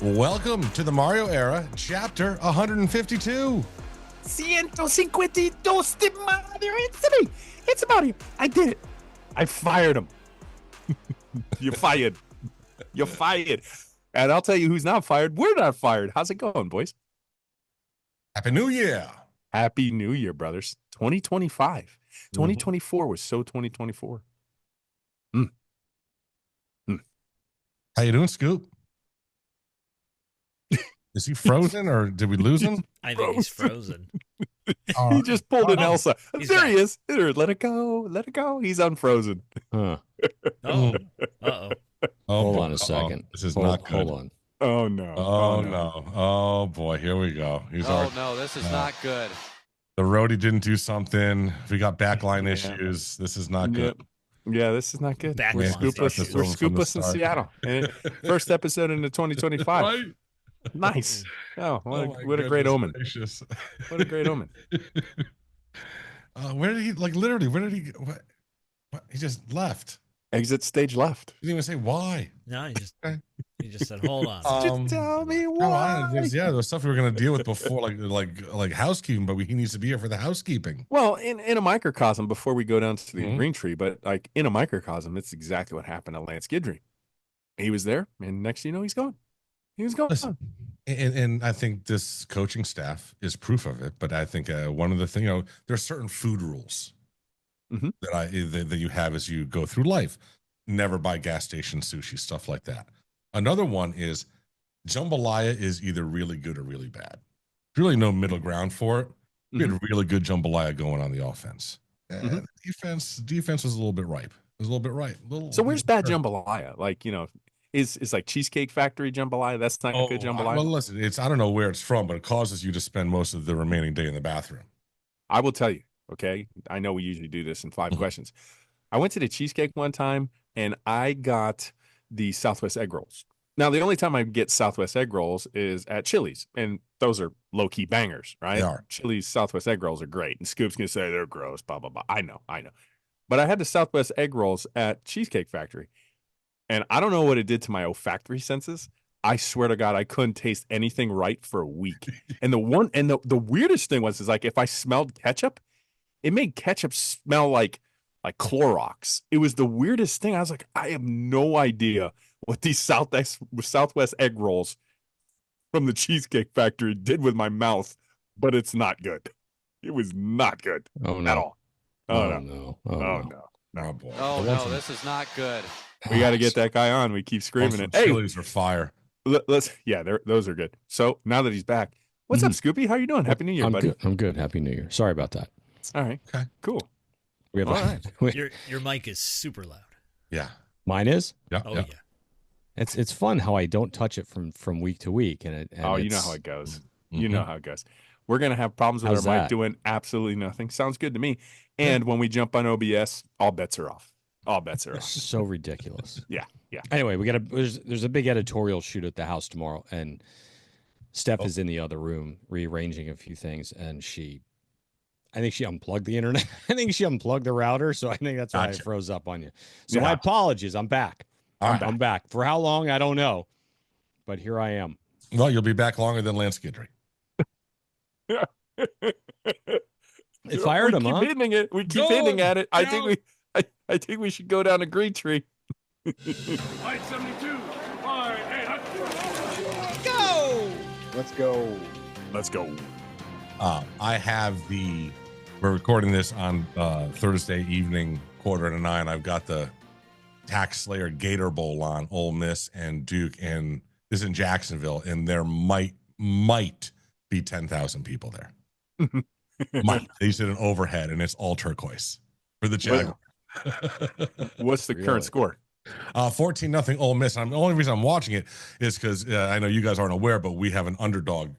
Welcome to the Mario era, chapter 152. 152 de Mario. It's Mario. I did it. I fired him. You're fired. You're fired. And I'll tell you who's not fired. We're not fired. How's it going, boys? Happy New Year. Happy New Year, brothers. 2025. 2024 was so 2024. How you doing, Scoop? Is he frozen or did we lose him? I think he's frozen. He just pulled an Elsa. He's There back. he is. Let it go. Let it go. He's unfrozen. Huh. Oh, uh-oh. Hold on a second. This is not good. Hold on. Oh, no. Oh, no. Oh, boy. Here we go. No, this is not good. The roadie didn't do something. We got backline issues. This is not good. Yeah, this is not good. Back We're line. scoopless. We're From the scoopless in start. Seattle. And first episode into 2025. Right? Nice. Oh, Oh, what a great goodness omen. gracious. What a great omen. Where did he, literally, where did he go? What? He just left. Exit stage left. He didn't even say why. No, Okay. he just said, hold on. Just tell me No, why. there was stuff we were going to deal with before, like housekeeping, but he needs to be here for the housekeeping. Well, in a microcosm, before we go down to the Mhm. green tree, but like in a microcosm, it's exactly what happened to Lance Guidry. He was there, and next thing you know, he's gone. He was gone. Listen, and I think this coaching staff is proof of it. But I think one of the things, there are certain food rules Mhm. that you have as you go through life. Never buy gas station sushi, stuff like that. Another one is jambalaya is either really good or really bad. There's really no middle ground for it. We had really good jambalaya going on the offense. And defense was a little bit ripe. It was a little bit right. So where's bad jambalaya? Like, is like Cheesecake Factory jambalaya? That's not good jambalaya. Well, listen, I don't know where it's from, but it causes you to spend most of the remaining day in the bathroom. I will tell you, okay? I know we usually do this in 5 Mhm. questions. I went to the Cheesecake one time, and I got the Southwest egg rolls. Now, the only time I get Southwest egg rolls is at Chili's, and those are low-key bangers, right? They are. Chili's Southwest egg rolls are great, and Scoop's going to say they're gross, blah, blah, blah. I know. But I had the Southwest egg rolls at Cheesecake Factory, and I don't know what it did to my olfactory senses. I swear to God, I couldn't taste anything right for a week. And the weirdest thing was like if I smelled ketchup, it made ketchup smell like Clorox. It was the weirdest thing. I was like, I have no idea what these Southwest egg rolls from the Cheesecake Factory did with my mouth, but it's not good. It was not good Oh, no. at all. Oh, no. Oh, no. Oh, boy. Oh, no, this is not good. We got to get that guy on. We keep screaming it. Hey, Chili's are fire. those are good. So now that he's back, what's up, Scoopy? How you doing? Happy New Year, I'm buddy. good. I'm good. Happy New Year. Sorry about that. All right. Okay. Cool. We have All right. Your mic is super loud. Yeah. Mine is. Yeah. Oh, yeah. yeah. It's fun how I don't touch it from week to week, and You know it's- how it goes. Mm-hmm. You know how it goes. We're gonna have problems with How's our mic that? doing absolutely nothing. Sounds good to me. And when we jump on OBS, all bets are off. All bets are off. so ridiculous. Yeah. Anyway, there's a big editorial shoot at the house tomorrow, and Steph is in the other room rearranging a few things, and I think she unplugged the internet. I think she unplugged the router, so I think that's why Gotcha. it froze up on you. So Yeah. my apologies. I'm back. All right. I'm back. For how long? I don't know, but here I am. Well, you'll be back longer than Lance Guidry. They fired him, We huh? keep hitting it. We keep Go, hitting at it. I go. think we should go down a green tree. Light 72. Fine. Hey, Let's go. Let's go. We're recording this on Thursday evening, 8:45. I've got the Tax Slayer Gator Bowl on, Ole Miss and Duke, and this is in Jacksonville, and there might be 10,000 people there. Might. They said an overhead, and it's all turquoise for the Jaguars. What's the Really? current score? 14-0 Ole Miss. And the only reason I'm watching it is because I know you guys aren't aware, but we have an underdog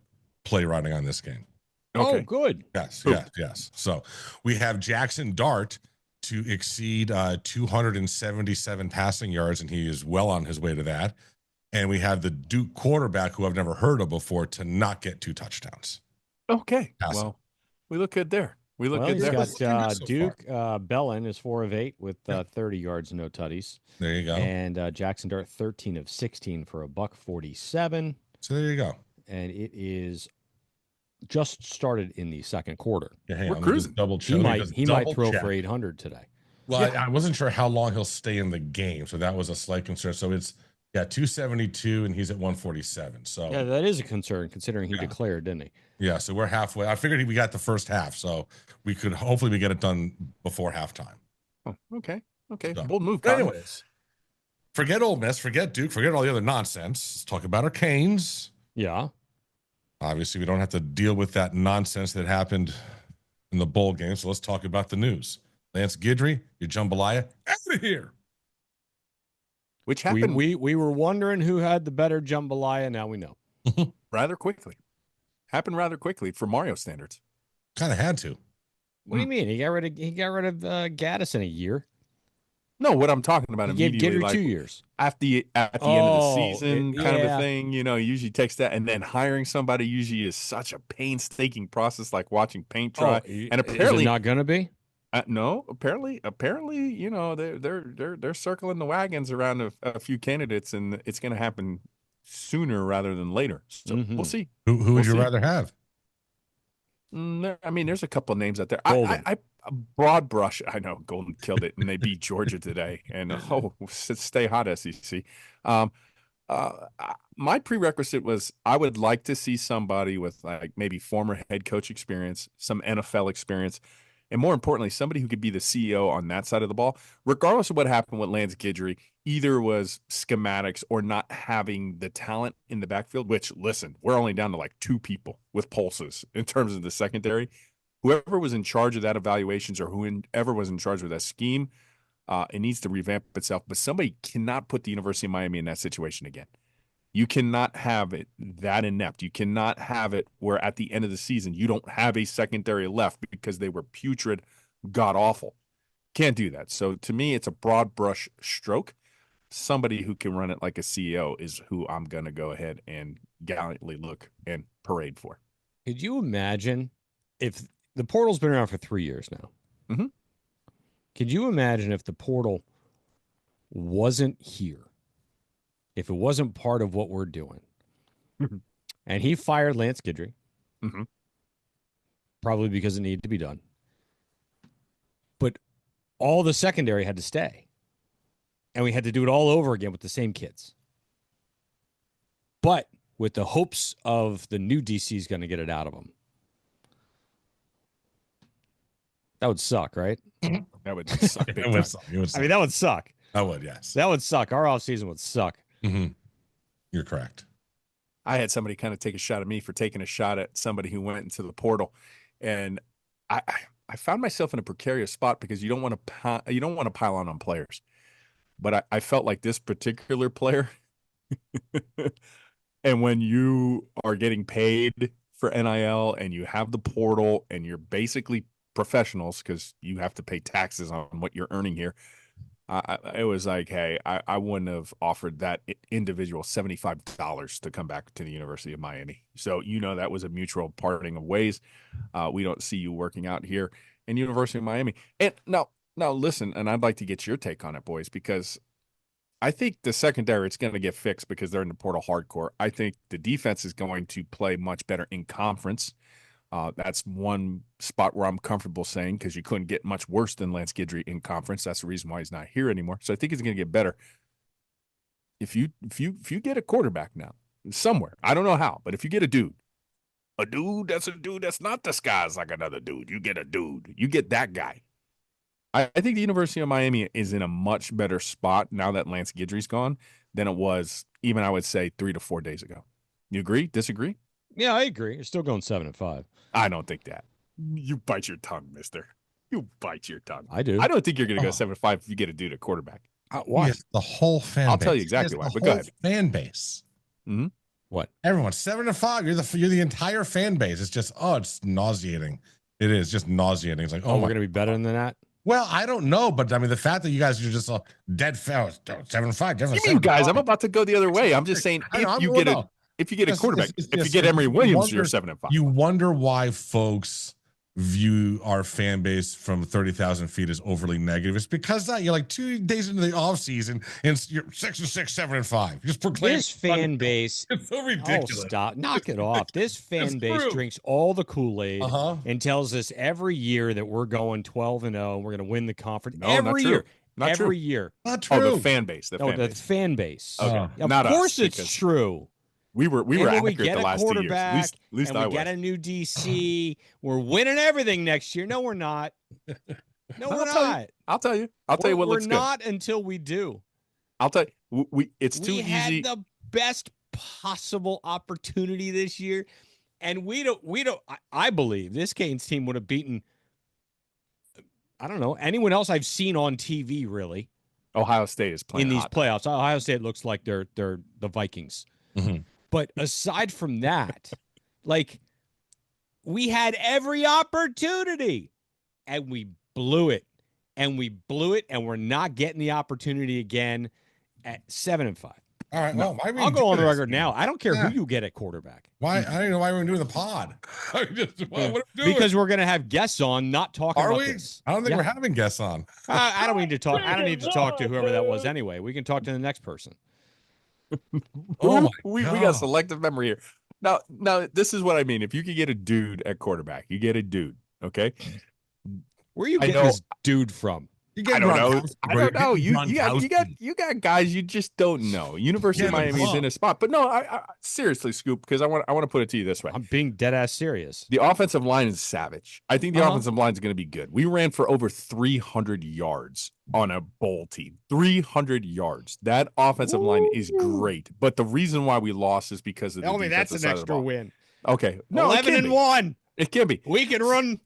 play riding on this game. Oh, Okay. good. Yes. So we have Jackson Dart to exceed 277 passing yards, and he is well on his way to that. And we have the Duke quarterback, who I've never heard of before, to not get 2 touchdowns. Okay. Awesome. Well, we look good there. We look Well, good he's there. got Looking good so Duke Bellin is 4 of 8 with Yeah. 30 yards, no tutties, There you go. and Jackson Dart 13 of 16 for a $147. So there you go. and it is just started in the second quarter. Yeah, hang We're on, let me just cruising. double He check. might throw for 800 today. Well, Yeah. I wasn't sure how long he'll stay in the game, so that was a slight concern. So it's 272, and he's at 147. So Yeah, that is a concern considering he declared, didn't he? yeah, so we're halfway. I figured we got the first half, so we could hopefully get it done before halftime. Oh, okay. Okay. So, Bold move. but Cotton. anyways, forget Ole Miss, forget Duke, forget all the other nonsense. Let's talk about our Canes. Yeah. Obviously, we don't have to deal with that nonsense that happened in the bowl game. So let's talk about the news. Lance Guidry, your jambalaya, out of here. Which happened We were wondering who had the better jambalaya. Now we know. rather quickly. Happened rather quickly for Mario standards. Kind of had to. What do you mean? He got rid of Gaddis in a year. No, what I'm talking about He gave immediately, Guidry like 2 years. at the end of the season, kind of yeah. a thing. You usually takes that, and then hiring somebody usually is such a painstaking process, like watching paint dry. And apparently, is it not going to be? no, apparently, they're circling the wagons around a few candidates, and it's going to happen sooner rather than later. So we'll see. Who would you rather have? I mean, there's a couple of names out there. Golden. I broad brush. I know Golden killed it, and they beat Georgia today. And stay hot, SEC. My prerequisite was I would like to see somebody with like maybe former head coach experience, some NFL experience, and more importantly, somebody who could be the CEO on that side of the ball, regardless of what happened with Lance Guidry, either was schematics or not having the talent in the backfield, which, listen, we're only down to like 2 people with pulses in terms of the secondary. Whoever was in charge of that evaluations or whoever was in charge of that scheme, it needs to revamp itself. But somebody cannot put the University of Miami in that situation again. You cannot have it that inept. You cannot have it where at the end of the season, you don't have a secondary left because they were putrid, god-awful. Can't do that. So to me, it's a broad brush stroke. Somebody who can run it like a CEO is who I'm going to go ahead and gallantly look and parade for. Could you imagine if the portal's been around for 3 years now? Mm-hmm. Could you imagine if the portal wasn't here? If it wasn't part of what we're doing, and he fired Lance Guidry, probably because it needed to be done, but all the secondary had to stay, and we had to do it all over again with the same kids, but with the hopes of the new DC is going to get it out of them. That would suck, right? That would suck. It would suck. I mean, that would suck. That would, yes. That would suck. Our offseason would suck. Mm-hmm. You're correct. I had somebody kind of take a shot at me for taking a shot at somebody who went into the portal, and I found myself in a precarious spot because you don't want to pile on players, but I felt like this particular player, and when you are getting paid for NIL and you have the portal and you're basically professionals because you have to pay taxes on what you're earning here. It was like, hey, I wouldn't have offered that individual $75 to come back to the University of Miami. So, that was a mutual parting of ways. We don't see you working out here in University of Miami. And now listen, and I'd like to get your take on it, boys, because I think the secondary, it's going to get fixed because they're in the portal hardcore. I think the defense is going to play much better in conference. That's one spot where I'm comfortable saying because you couldn't get much worse than Lance Guidry in conference. That's the reason why he's not here anymore. So I think it's going to get better. If you get a quarterback now somewhere, I don't know how, but if you get a dude that's not disguised like another dude, you get a dude, you get that guy. I think the University of Miami is in a much better spot now that Lance Guidry's gone than it was even, I would say, 3 to 4 days ago. You agree? Disagree? Yeah, I agree. You're still going 7-5. I don't think that. You bite your tongue, mister. You bite your tongue. I do. I don't think you're going to go 7-5 if you get a dude at quarterback. Why? Yes, the whole fan base. I'll tell you exactly why, The but go whole ahead. fan base. Mm-hmm. What? Everyone, 7-5. You're the entire fan base. It's just, it's nauseating. It is just nauseating. It's like, we're going to be better than that? Well, I don't know, but I mean, the fact that you guys are just dead foul, 7-5. You guys, I'm about to go the other way. I'm just saying, if you get a quarterback, if you get Emory Williams, you're 7-5. You wonder why folks view our fan base from 30,000 feet as overly negative. It's because that you're like 2 days into the off season and you're 6-6, 7-5. Just proclaim This fan base. it's so Oh, ridiculous. stop. Knock it off. This fan base true. drinks all the Kool-Aid Uh-huh. and tells us every year that we're going 12-0 and we're going to win the conference. No, not every true. year. Not every true. year. Not true. Oh, the fan base. The No, fan the base. fan base. Okay. Of Not course us, it's because true. We were And when we accurate get the a last 2 years. quarterback At least and I we was. get a new DC, we're winning everything next year. No, we're not. No, we're not. I'll tell you. I'll tell you what we're looks good. not until we do. I'll tell you. It's too We had easy. the best possible opportunity this year, and we don't. I believe this Canes team would have beaten, I don't know, anyone else I've seen on TV really Ohio State is playing in these hot. playoffs. Ohio State looks like they're the Vikings. Mhm. But aside from that, like, we had every opportunity and we blew it. And we blew it, and we're not getting the opportunity again at 7-5. All right. Well, why are we I'll go doing on the this? record now. I don't care Yeah. who you get at quarterback. Why? I don't even know why we're doing the pod. What are we doing? Because we're going to have guests on, not talking Are about we? this. I don't think Yeah. we're having guests on. I don't need to talk. I don't need to talk to whoever that was anyway. We can talk to the next person. Oh my we got God. selective memory here. Now, this is what I mean. If you could get a dude at quarterback, you get a dude. Okay. Where are you I getting know- this dude from? You I get don't know. Gronkowski, I bro. don't know. You're getting You Gronkowski. got guys you just don't know. University of Yeah, the Miami is club. in a spot, but no, I seriously, Scoop, because I want to put it to you this way. I'm being dead ass serious. The offensive line is savage. I think the Uh-huh. offensive line is going to be good. We ran for over 300 yards on a bowl team. 300 yards. That offensive line is great. But the reason why we lost is because of the Tell me that's defensive an side of the extra ball. win. Okay. No, it 11 can and be. 1. It can be. We can run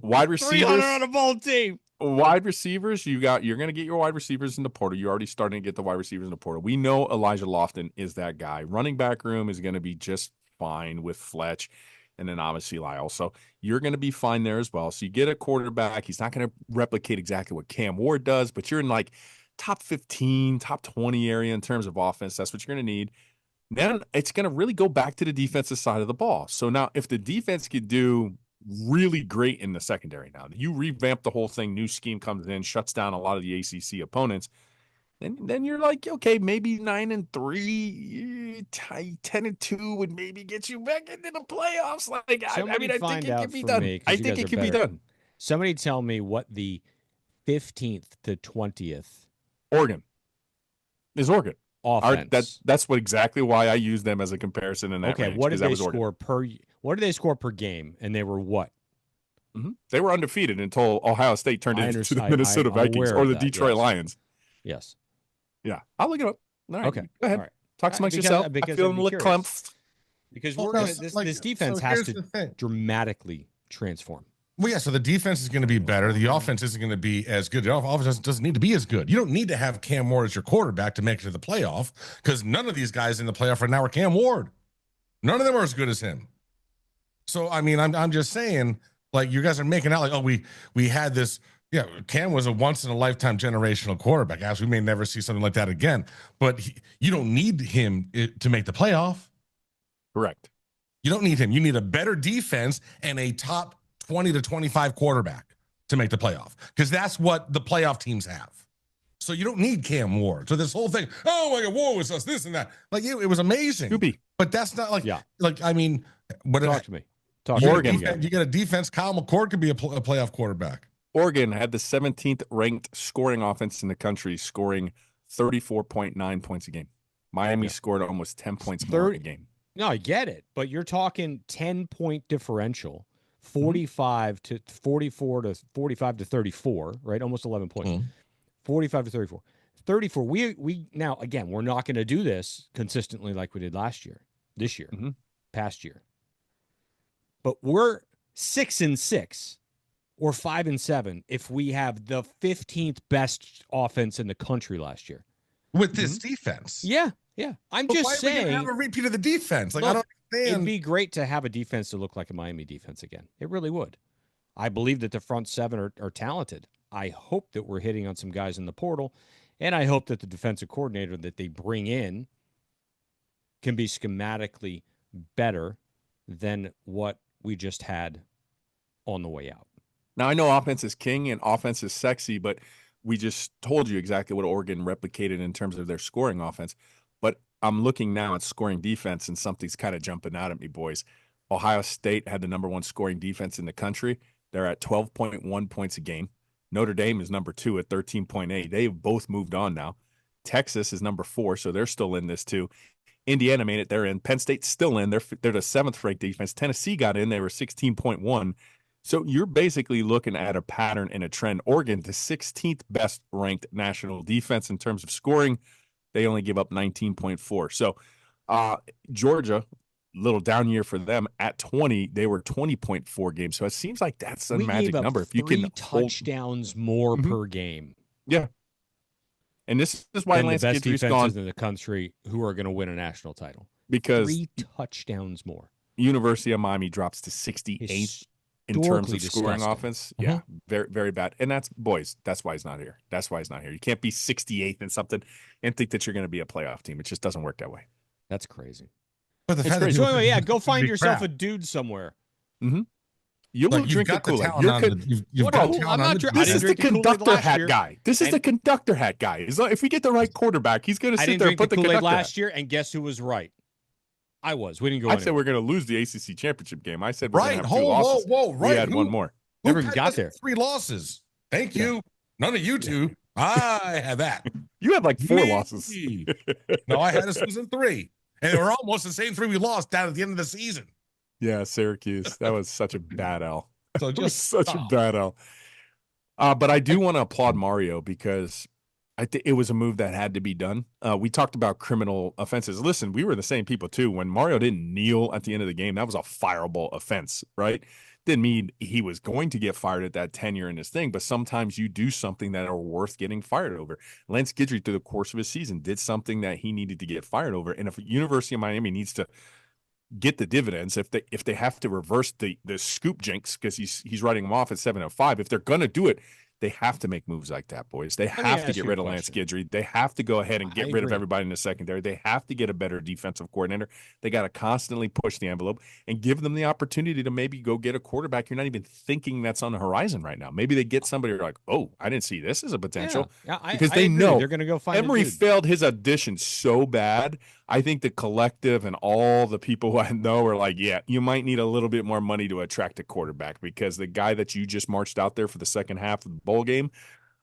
Wide 300 receivers. on a bowl team. Wide receivers, you're going to get your wide receivers in the portal. You're already starting to get the wide receivers in the portal. We know Elijah Lofton is that guy. Running back room is going to be just fine with Fletch and then obviously Lyle. So you're going to be fine there as well. So you get a quarterback. He's not going to replicate exactly what Cam Ward does, but you're in like top 15, top 20 area in terms of offense. That's what you're going to need. Then it's going to really go back to the defensive side of the ball. So now if the defense could do really great in the secondary, now you revamp the whole thing, new scheme comes in, shuts down a lot of the ACC opponents, then you're like, okay, maybe 9-3, 10-2 would maybe get you back into the playoffs. Like, I Somebody think find it out can be for done. me, 'cause I you think guys it are can be better. done. Somebody tell me what the 15th to 20th Oregon is Oregon. offense. That's what exactly why I use them as a comparison in that Okay, range, what did 'cause that they was Oregon. score per? What did they score per game? And they were what? They were undefeated until Ohio State turned I into understand- the Minnesota I'm Vikings aware or of the that, Detroit yes. Lions. Yes. Yeah, I'll look it up. All right, Okay. go ahead. All right. Talk amongst Because- yourself. because I feel I'd be a little curious. clumped. Because Well, we're no, gonna so, this, like, this defense so has here's to the thing. dramatically transform. Well, yeah, so the defense is going to be better. The offense isn't going to be as good. The offense doesn't need to be as good. You don't need to have Cam Ward as your quarterback to make it to the playoff because none of these guys in the playoff right now are Cam Ward. None of them are as good as him. So, I mean, I'm just saying, like, you guys are making out like, oh, we had this. Yeah, Cam was a once-in-a-lifetime generational quarterback. As we may never see something like that again. But you don't need him to make the playoff. Correct. You don't need him. You need a better defense and a top 20 to 25 quarterback to make the playoff because that's what the playoff teams have. So you don't need Cam Ward. So this whole thing, oh my God, Ward was us, this and that. Like it was amazing. Scooby. But that's not like, Yeah. like I mean, what Talk to me. Talk you, to Oregon. me. you get a defense. Kyle McCord could be a playoff quarterback. Oregon had the 17th ranked scoring offense in the country, scoring 34.9 points a game. Miami scored almost 10 points more a game. No, I get it, but you're talking 10-point differential, 45 to 44 to 45 to 34, right? Almost 11 points. Mhm. 45 to 34. 34. We now again, we're not going to do this consistently like we did this year, Mhm. past year. But we're 6-6 or 5-7 if we have the 15th best offense in the country last year. With this defense. Yeah, yeah. I'm But just why are we gonna saying have a repeat of the defense. Like I Look, don't it'd understand. be great to have a defense to look like a Miami defense again. It really would. I believe that the front seven are talented. I hope that we're hitting on some guys in the portal, and I hope that the defensive coordinator that they bring in can be schematically better than what we just had on the way out. Now, I know offense is king and offense is sexy, but we just told you exactly what Oregon replicated in terms of their scoring offense. But I'm looking now at scoring defense, and something's kind of jumping out at me, boys. Ohio State had the number 1 scoring defense in the country. They're at 12.1 points a game. Notre Dame is number 2 at 13.8. They've both moved on now. Texas is number 4, so they're still in this too. Indiana made it. They're in. Penn State's still in. They're the 7th ranked defense. Tennessee got in. They were 16.1. So you're basically looking at a pattern and a trend. Oregon, the 16th best ranked national defense in terms of scoring. They only give up 19.4. So Georgia, little down year for them at 20. They were 20.4 games. So it seems like that's a magic number. If you can touchdowns more per game. Yeah. And this is why Lance the best Guidry's defenses gone in the country who are going to win a national title. Because 3 touchdowns more. University of Miami drops to 68th in terms of scoring offense. Yeah, very, very bad. And that's why he's not here. That's why he's not here. You can't be 68th in something and think that you're going to be a playoff team. It just doesn't work that way. That's crazy. But So anyway, yeah, go find yourself a dude somewhere. Mm-hmm. You will drink the Kool-Aid. This is the conductor hat guy. This is the conductor hat guy. If we get the right quarterback, he's going to sit there and put the Kool-Aid conductor last year, and guess who was right? I was. We didn't go. I said we're going to lose the ACC championship game. I said we're going to have 2 losses. Right. We had one more. Never even got there. 3 losses. Thank you. None of you two. I had that. You had like 4 losses. No, I had us losing 3. And they were almost the same 3 we lost down at the end of the season. Yeah, Syracuse. That was such a bad L. So just such a bad L. But I do want to applaud Mario because I think it was a move that had to be done. We talked about criminal offenses. Listen, we were the same people too. When Mario didn't kneel at the end of the game, that was a fireable offense, right? Didn't mean he was going to get fired at that tenure in his thing, but sometimes you do something that are worth getting fired over. Lance Guidry, through the course of his season, did something that he needed to get fired over. And if University of Miami needs to get the dividends, if they have to reverse the scoop jinx because he's writing them off at 7-5, if they're gonna do it, they have to make moves like that, boys. They have to get rid of Lance Guidry. They have to go ahead and get rid of everybody in the secondary. They have to get a better defensive coordinator. They got to constantly push the envelope and give them the opportunity to maybe go get a quarterback you're not even thinking that's on the horizon right now. Maybe they get somebody you're like, oh, I didn't see this as a potential. Yeah, because they know they're going to go find Emory failed his audition so bad. I think the collective and all the people who I know are like, yeah, you might need a little bit more money to attract a quarterback because the guy that you just marched out there for the second half of the bowl game,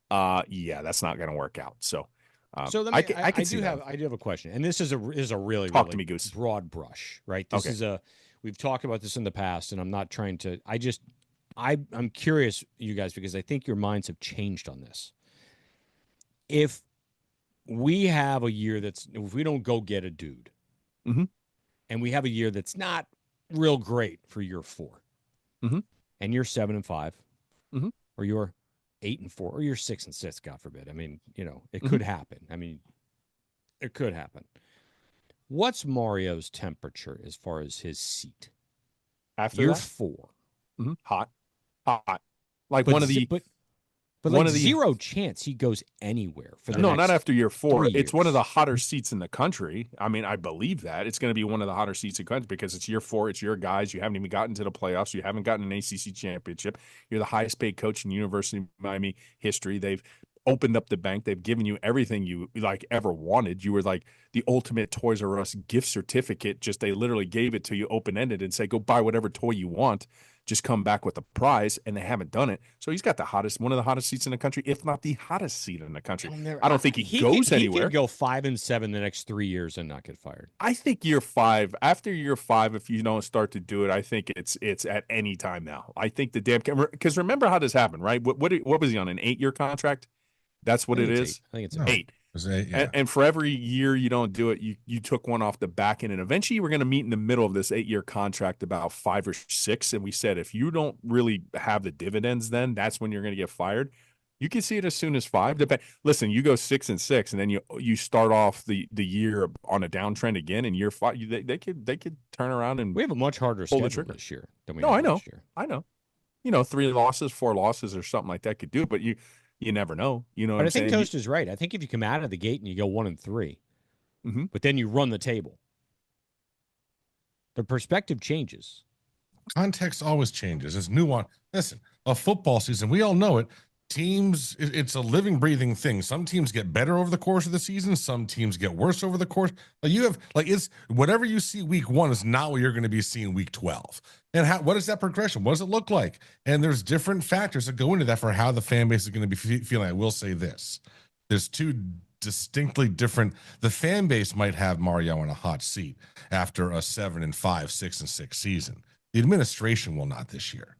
yeah, that's not going to work out. So, I do have a question, and this is a really Talk to me, Goose. broad brush, right? This is we've talked about this in the past, and I'm not trying to. I'm curious, you guys, because I think your minds have changed on this. If we have a year if we don't go get a dude, and we have a year that's not real great for year 4, and you're 7-5, or you're 8-4, or you're 6-6, God forbid. I mean, it could happen. I mean, it could happen. What's Mario's temperature as far as his seat? After year that? 4, hot, like one of the. But like zero chance he goes anywhere for the No, not after year 4. It's one of the hotter seats in the country. I mean, I believe that. It's going to be one of the hotter seats in the country because it's year 4. It's your guys. You haven't even gotten to the playoffs. You haven't gotten an ACC championship. You're the highest paid coach in University of Miami history. They've opened up the bank. They've given you everything you ever wanted. You were like the ultimate Toys R Us gift certificate. Just they literally gave it to you open-ended and say, go buy whatever toy you want. Just come back with a prize, and they haven't done it. So he's got one of the hottest seats in the country, if not the hottest seat in the country. I don't think he goes anywhere. He could go 5-7 the next 3 years and not get fired. I think year 5, after year 5, if you don't start to do it, I think it's at any time now. I think because remember how this happened, right? What was he on, an 8-year contract? That's what it is. I think it's 8. Yeah. And for every year you don't do it, you took one off the back end. And eventually we're going to meet in the middle of this 8-year contract, about 5 or 6. And we said, if you don't really have the dividends, then that's when you're going to get fired. You can see it as soon as 5. Listen, you go 6-6, and then you start off the year on a downtrend again. In year 5, they could turn around and we have a much harder schedule this year than we had last year. I know. 3 losses, 4 losses, or something like that could do it, but you never know. But I think Toast is right. I think if you come out of the gate and you go 1-3, but then you run the table, the perspective changes. context always changes. There's nuance. Listen, a football season, we all know it. Teams, it's a living, breathing thing. Some teams get better over the course of the season. Some teams get worse over the course. It's whatever you see week 1 is not what you're going to be seeing week 12. And what is that progression? What does it look like? And there's different factors that go into that for how the fan base is going to be feeling. I will say this: there's two distinctly different. The fan base might have Mario in a hot seat after a 7-5, 6-6 season. The administration will not this year.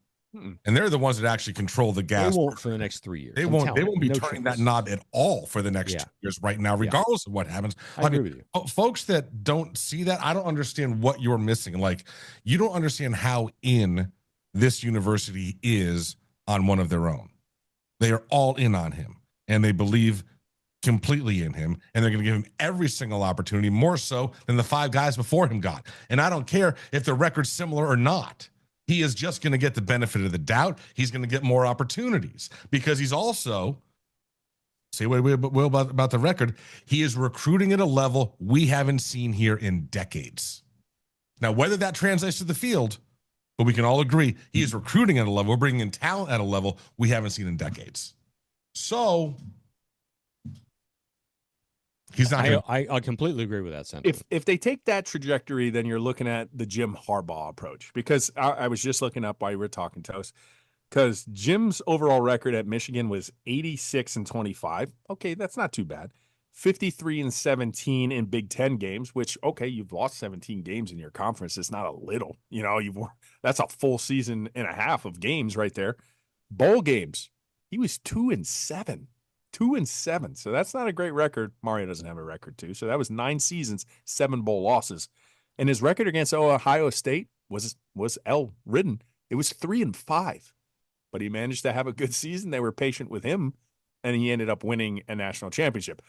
And they're the ones that actually control the gas. They won't for the next 3 years. They won't be turning that knob at all for the next 2 years right now, regardless of what happens. I agree with you. Folks that don't see that, I don't understand what you're missing. Like, you don't understand how in this university is on one of their own. They are all in on him, and they believe completely in him, and they're going to give him every single opportunity, more so than the 5 guys before him got. And I don't care if the record's similar or not. He is just going to get the benefit of the doubt. He's going to get more opportunities because he's also, say what we will about the record, he is recruiting at a level we haven't seen here in decades. Now, whether that translates to the field, but we can all agree he is recruiting at a level, we're bringing in talent at a level we haven't seen in decades. So he's not. I completely agree with that sentiment. If they take that trajectory, then you're looking at the Jim Harbaugh approach. Because I was just looking up while you were talking, Toast. Because Jim's overall record at Michigan was 86-25. Okay, that's not too bad. 53-17 in Big Ten games, which, okay, you've lost 17 games in your conference. It's not a little. That's a full season and a half of games right there. Bowl games, he was 2-7. 2-7. So that's not a great record. Mario doesn't have a record too. So that was 9 seasons, 7 bowl losses. And his record against Ohio State was L-ridden. It was 3-5. But he managed to have a good season. They were patient with him, and he ended up winning a national championship.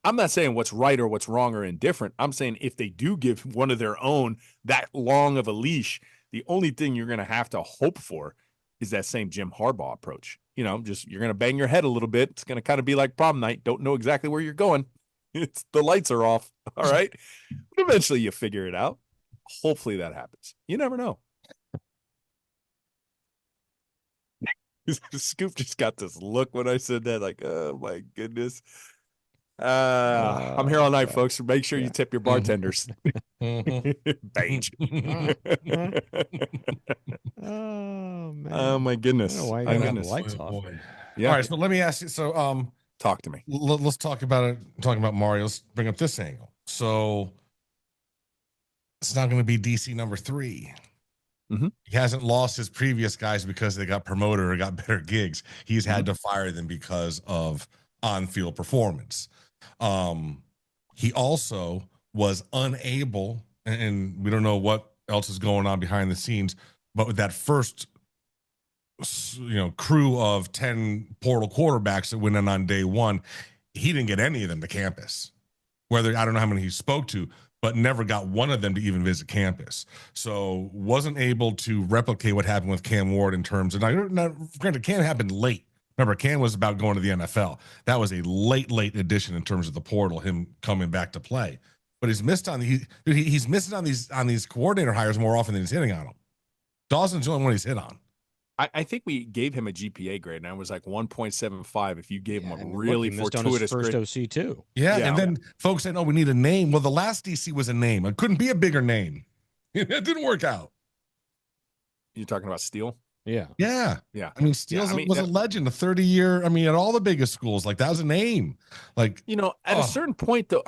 I'm not saying what's right or what's wrong or indifferent. I'm saying if they do give one of their own that long of a leash, the only thing you're going to have to hope for is that same Jim Harbaugh approach. You're going to bang your head a little bit. It's going to kind of be like prom night. Don't know exactly where you're going. The lights are off. All right. But eventually you figure it out. Hopefully that happens. You never know. Scoop just got this look when I said that, like, oh my goodness. I'm here all night, folks. Make sure you tip your bartenders. Beige. Oh man. Oh my goodness. Why My you got the goodness. lights off? Yeah. All right, so let me ask you. So, Talk to me. let's talk about it. Talking about Mario, let's bring up this angle. So, it's not going to be DC number 3. Mm-hmm. He hasn't lost his previous guys because they got promoted or got better gigs. He's had to fire them because of on-field performance. He also was unable, and we don't know what else is going on behind the scenes, but with that first crew of 10 portal quarterbacks that went in on day one, he didn't get any of them to campus. Whether, I don't know how many he spoke to, but never got one of them to even visit campus. So wasn't able to replicate what happened with Cam Ward in terms of, now granted, Cam happened late. Remember, Cam was about going to the NFL. That was a late addition in terms of the portal, him coming back to play. But he's missed on he's missing on these coordinator hires more often than he's hitting on them. Dawson's the only one he's hit on. I think we gave him a GPA grade, and I was like 1.75 if you gave him a And really look, he missed on his fortuitous first grade. OC too. Yeah, Yeah. and then folks said, "Oh, we need a name." Well, the last DC was a name. It couldn't be a bigger name. It didn't work out. You're talking about Steele? Yeah. Yeah. I mean, Steele was a legend, a 30-year. I mean, at all the biggest schools, like that was a name. Like, At a certain point, though,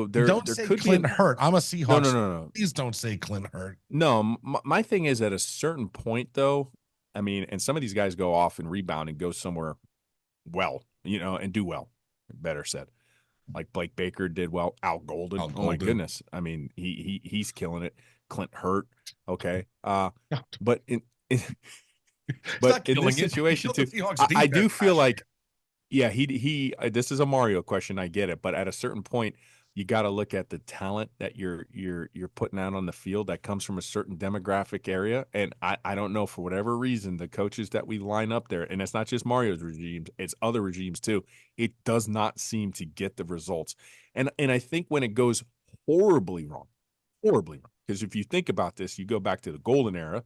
there don't there say could Clint be Hurt. I'm a Seahawks. No. Please don't say Clint Hurt. No, my thing is at a certain point, though. I mean, and some of these guys go off and rebound and go somewhere well, and do well. Better said, like Blake Baker did well. Al Golden. Oh my goodness. I mean, he's killing it. Clint Hurt. Okay. But in this situation too, I do feel like, yeah, he this is a Mario question. I get it, but at a certain point, you got to look at the talent that you're putting out on the field that comes from a certain demographic area. And I don't know, for whatever reason, the coaches that we line up there, and it's not just Mario's regimes, it's other regimes too. It does not seem to get the results. And I think when it goes horribly wrong, because if you think about this, you go back to the golden era,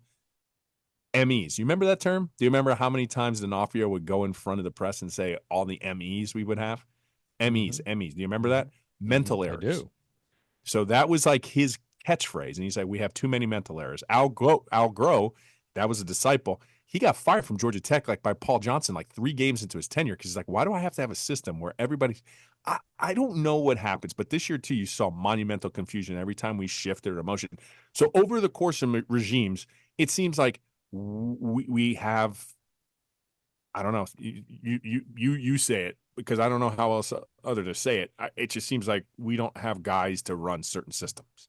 MEs. You remember that term? Do you remember how many times D'Onofrio would go in front of the press and say all the MEs we would have? MEs. Do you remember that? Mental errors. I do. So that was like his catchphrase. And he's like, we have too many mental errors. Al Groh, that was a disciple. He got fired from Georgia Tech like by Paul Johnson like 3 games into his tenure because he's like, why do I have to have a system where everybody I don't know what happens, but this year too, you saw monumental confusion every time we shifted or emotion. So over the course of regimes, it seems like we have, I don't know, you say it because I don't know how else other to say it. It just seems like we don't have guys to run certain systems.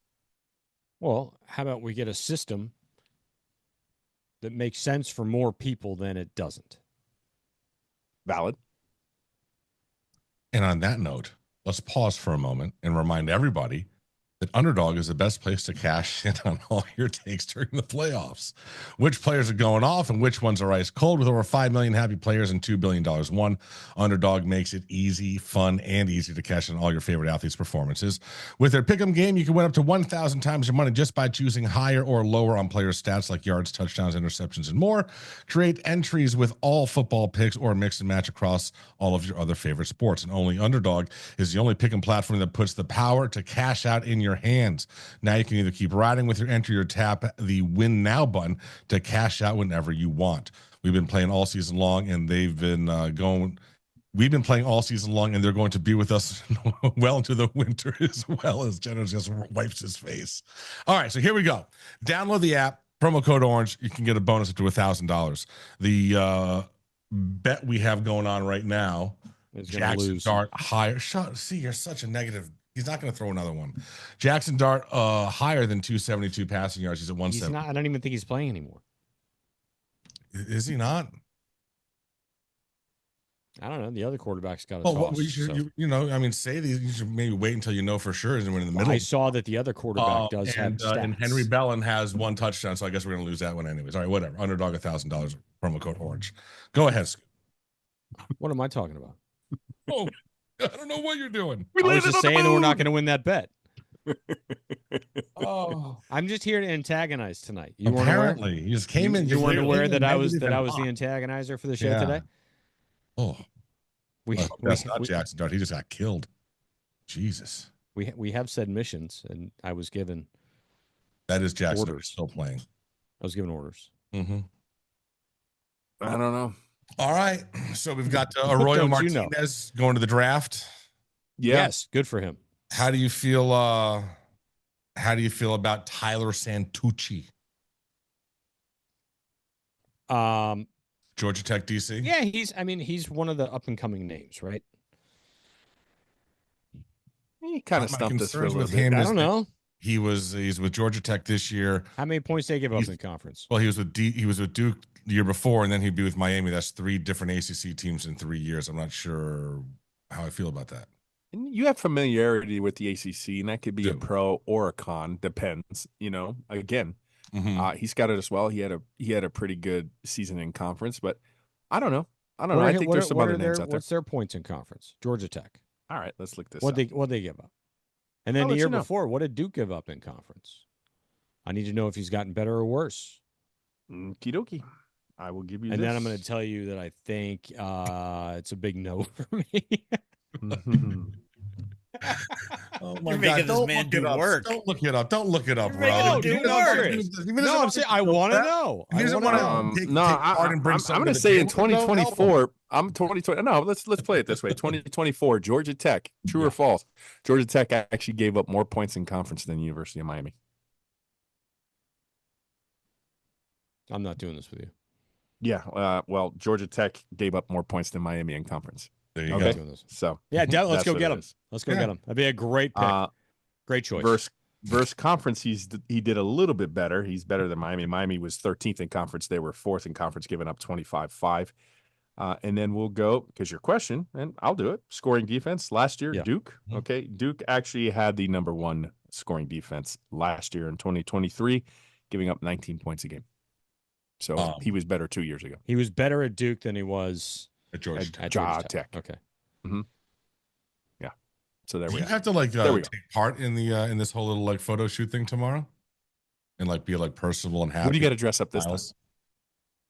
Well, how about we get a system that makes sense for more people than it doesn't? Valid. And on that note, let's pause for a moment and remind everybody that Underdog is the best place to cash in on all your takes during the playoffs. Which players are going off and which ones are ice cold. With over 5 million happy players and $2 billion won, Underdog makes it easy, fun, and easy to cash in all your favorite athletes' performances. With their pick'em game, you can win up to 1,000 times your money just by choosing higher or lower on player stats like yards, touchdowns, interceptions, and more. Create entries with all football picks or mix and match across all of your other favorite sports. And only Underdog is the only pick'em platform that puts the power to cash out in your hands. Now you can either keep riding with your entry or tap the win now button to cash out whenever you want. We've been playing all season long and they've been we've been playing all season long and they're going to be with us well into the winter as well, as Jenner just wipes his face. All right, so here we go. Download the app, promo code orange. You can get a bonus up to $1,000. The bet we have going on right now, Jackson Dart higher. See, you're such a negative. He's not going to throw another one. Jackson Dart higher than 272 passing yards. He's at 170. He's not. I don't even think he's playing anymore. Is he not? I don't know. The other quarterback's got a well, toss. You know, I mean, say these. You should maybe wait until you know for sure. And we're in the middle. I saw that the other quarterback does have stats. And Henry Bellin has 1 touchdown, so I guess we're going to lose that one anyways. All right, whatever. Underdog $1,000 promo code orange. Go ahead, Scoop. What am I talking about? Oh, I don't know what you're doing. I was just saying that we're not going to win that bet. Oh, I'm just here to antagonize tonight. You apparently you just came in. You weren't aware that I was the antagonizer for the show today. Oh, that's not Jackson Dart. He just got killed. Jesus. We have said missions, and I was given. That is Jackson orders. Still playing. I was given orders. Mm-hmm. I don't know. All right, so we've got Arroyo Martinez going to the draft. Yeah. Yes, good for him. How do you feel? How do you feel about Tyler Santucci? Georgia Tech DC. Yeah, he's one of the up and coming names, right? He kind of stumped us for a little bit. I don't know. He's with Georgia Tech this year. How many points did they give up in conference? Well, he was with Duke the year before, and then he'd be with Miami. That's 3 different ACC teams in 3 years. I'm not sure how I feel about that. And you have familiarity with the ACC, and that could be a pro or a con. Depends, you know. Again, he's got it as well. He had a pretty good season in conference, but I don't know. I think there's some other names out there. What's their points in conference? Georgia Tech. All right, let's look this. What they give up? And then the year before, what did Duke give up in conference? I need to know if he's gotten better or worse. Okie dokie. I will give you. And then I'm going to tell you that I think it's a big no for me. Oh my You're God! making this man do work. Don't look it up. Don't look it up, bro. No, I'm saying I want to know. He doesn't want to take part and bring I'm going to say in 2024. I'm 2020. No, let's play it this way. 2024, Georgia Tech. True or false? Georgia Tech actually gave up more points in conference than the University of Miami. I'm not doing this with you. Yeah. Well, Georgia Tech gave up more points than Miami in conference. There you go. So yeah, let's go get him. Let's go get him. That'd be a great pick. Great choice. Versus conference, he did a little bit better. He's better than Miami. Miami was 13th in conference. They were 4th in conference, giving up 25-5. And then we'll go, because your question, and I'll do it, scoring defense. Last year, Duke. Okay, Duke actually had the number 1 scoring defense last year in 2023, giving up 19 points a game. So he was better 2 years ago. He was better at Duke than he was at Georgia Tech. Okay. Mm-hmm. Yeah. So there we go. You have to take part in the in this whole little photo shoot thing tomorrow, and be personable and happy. What do you got to dress up this time?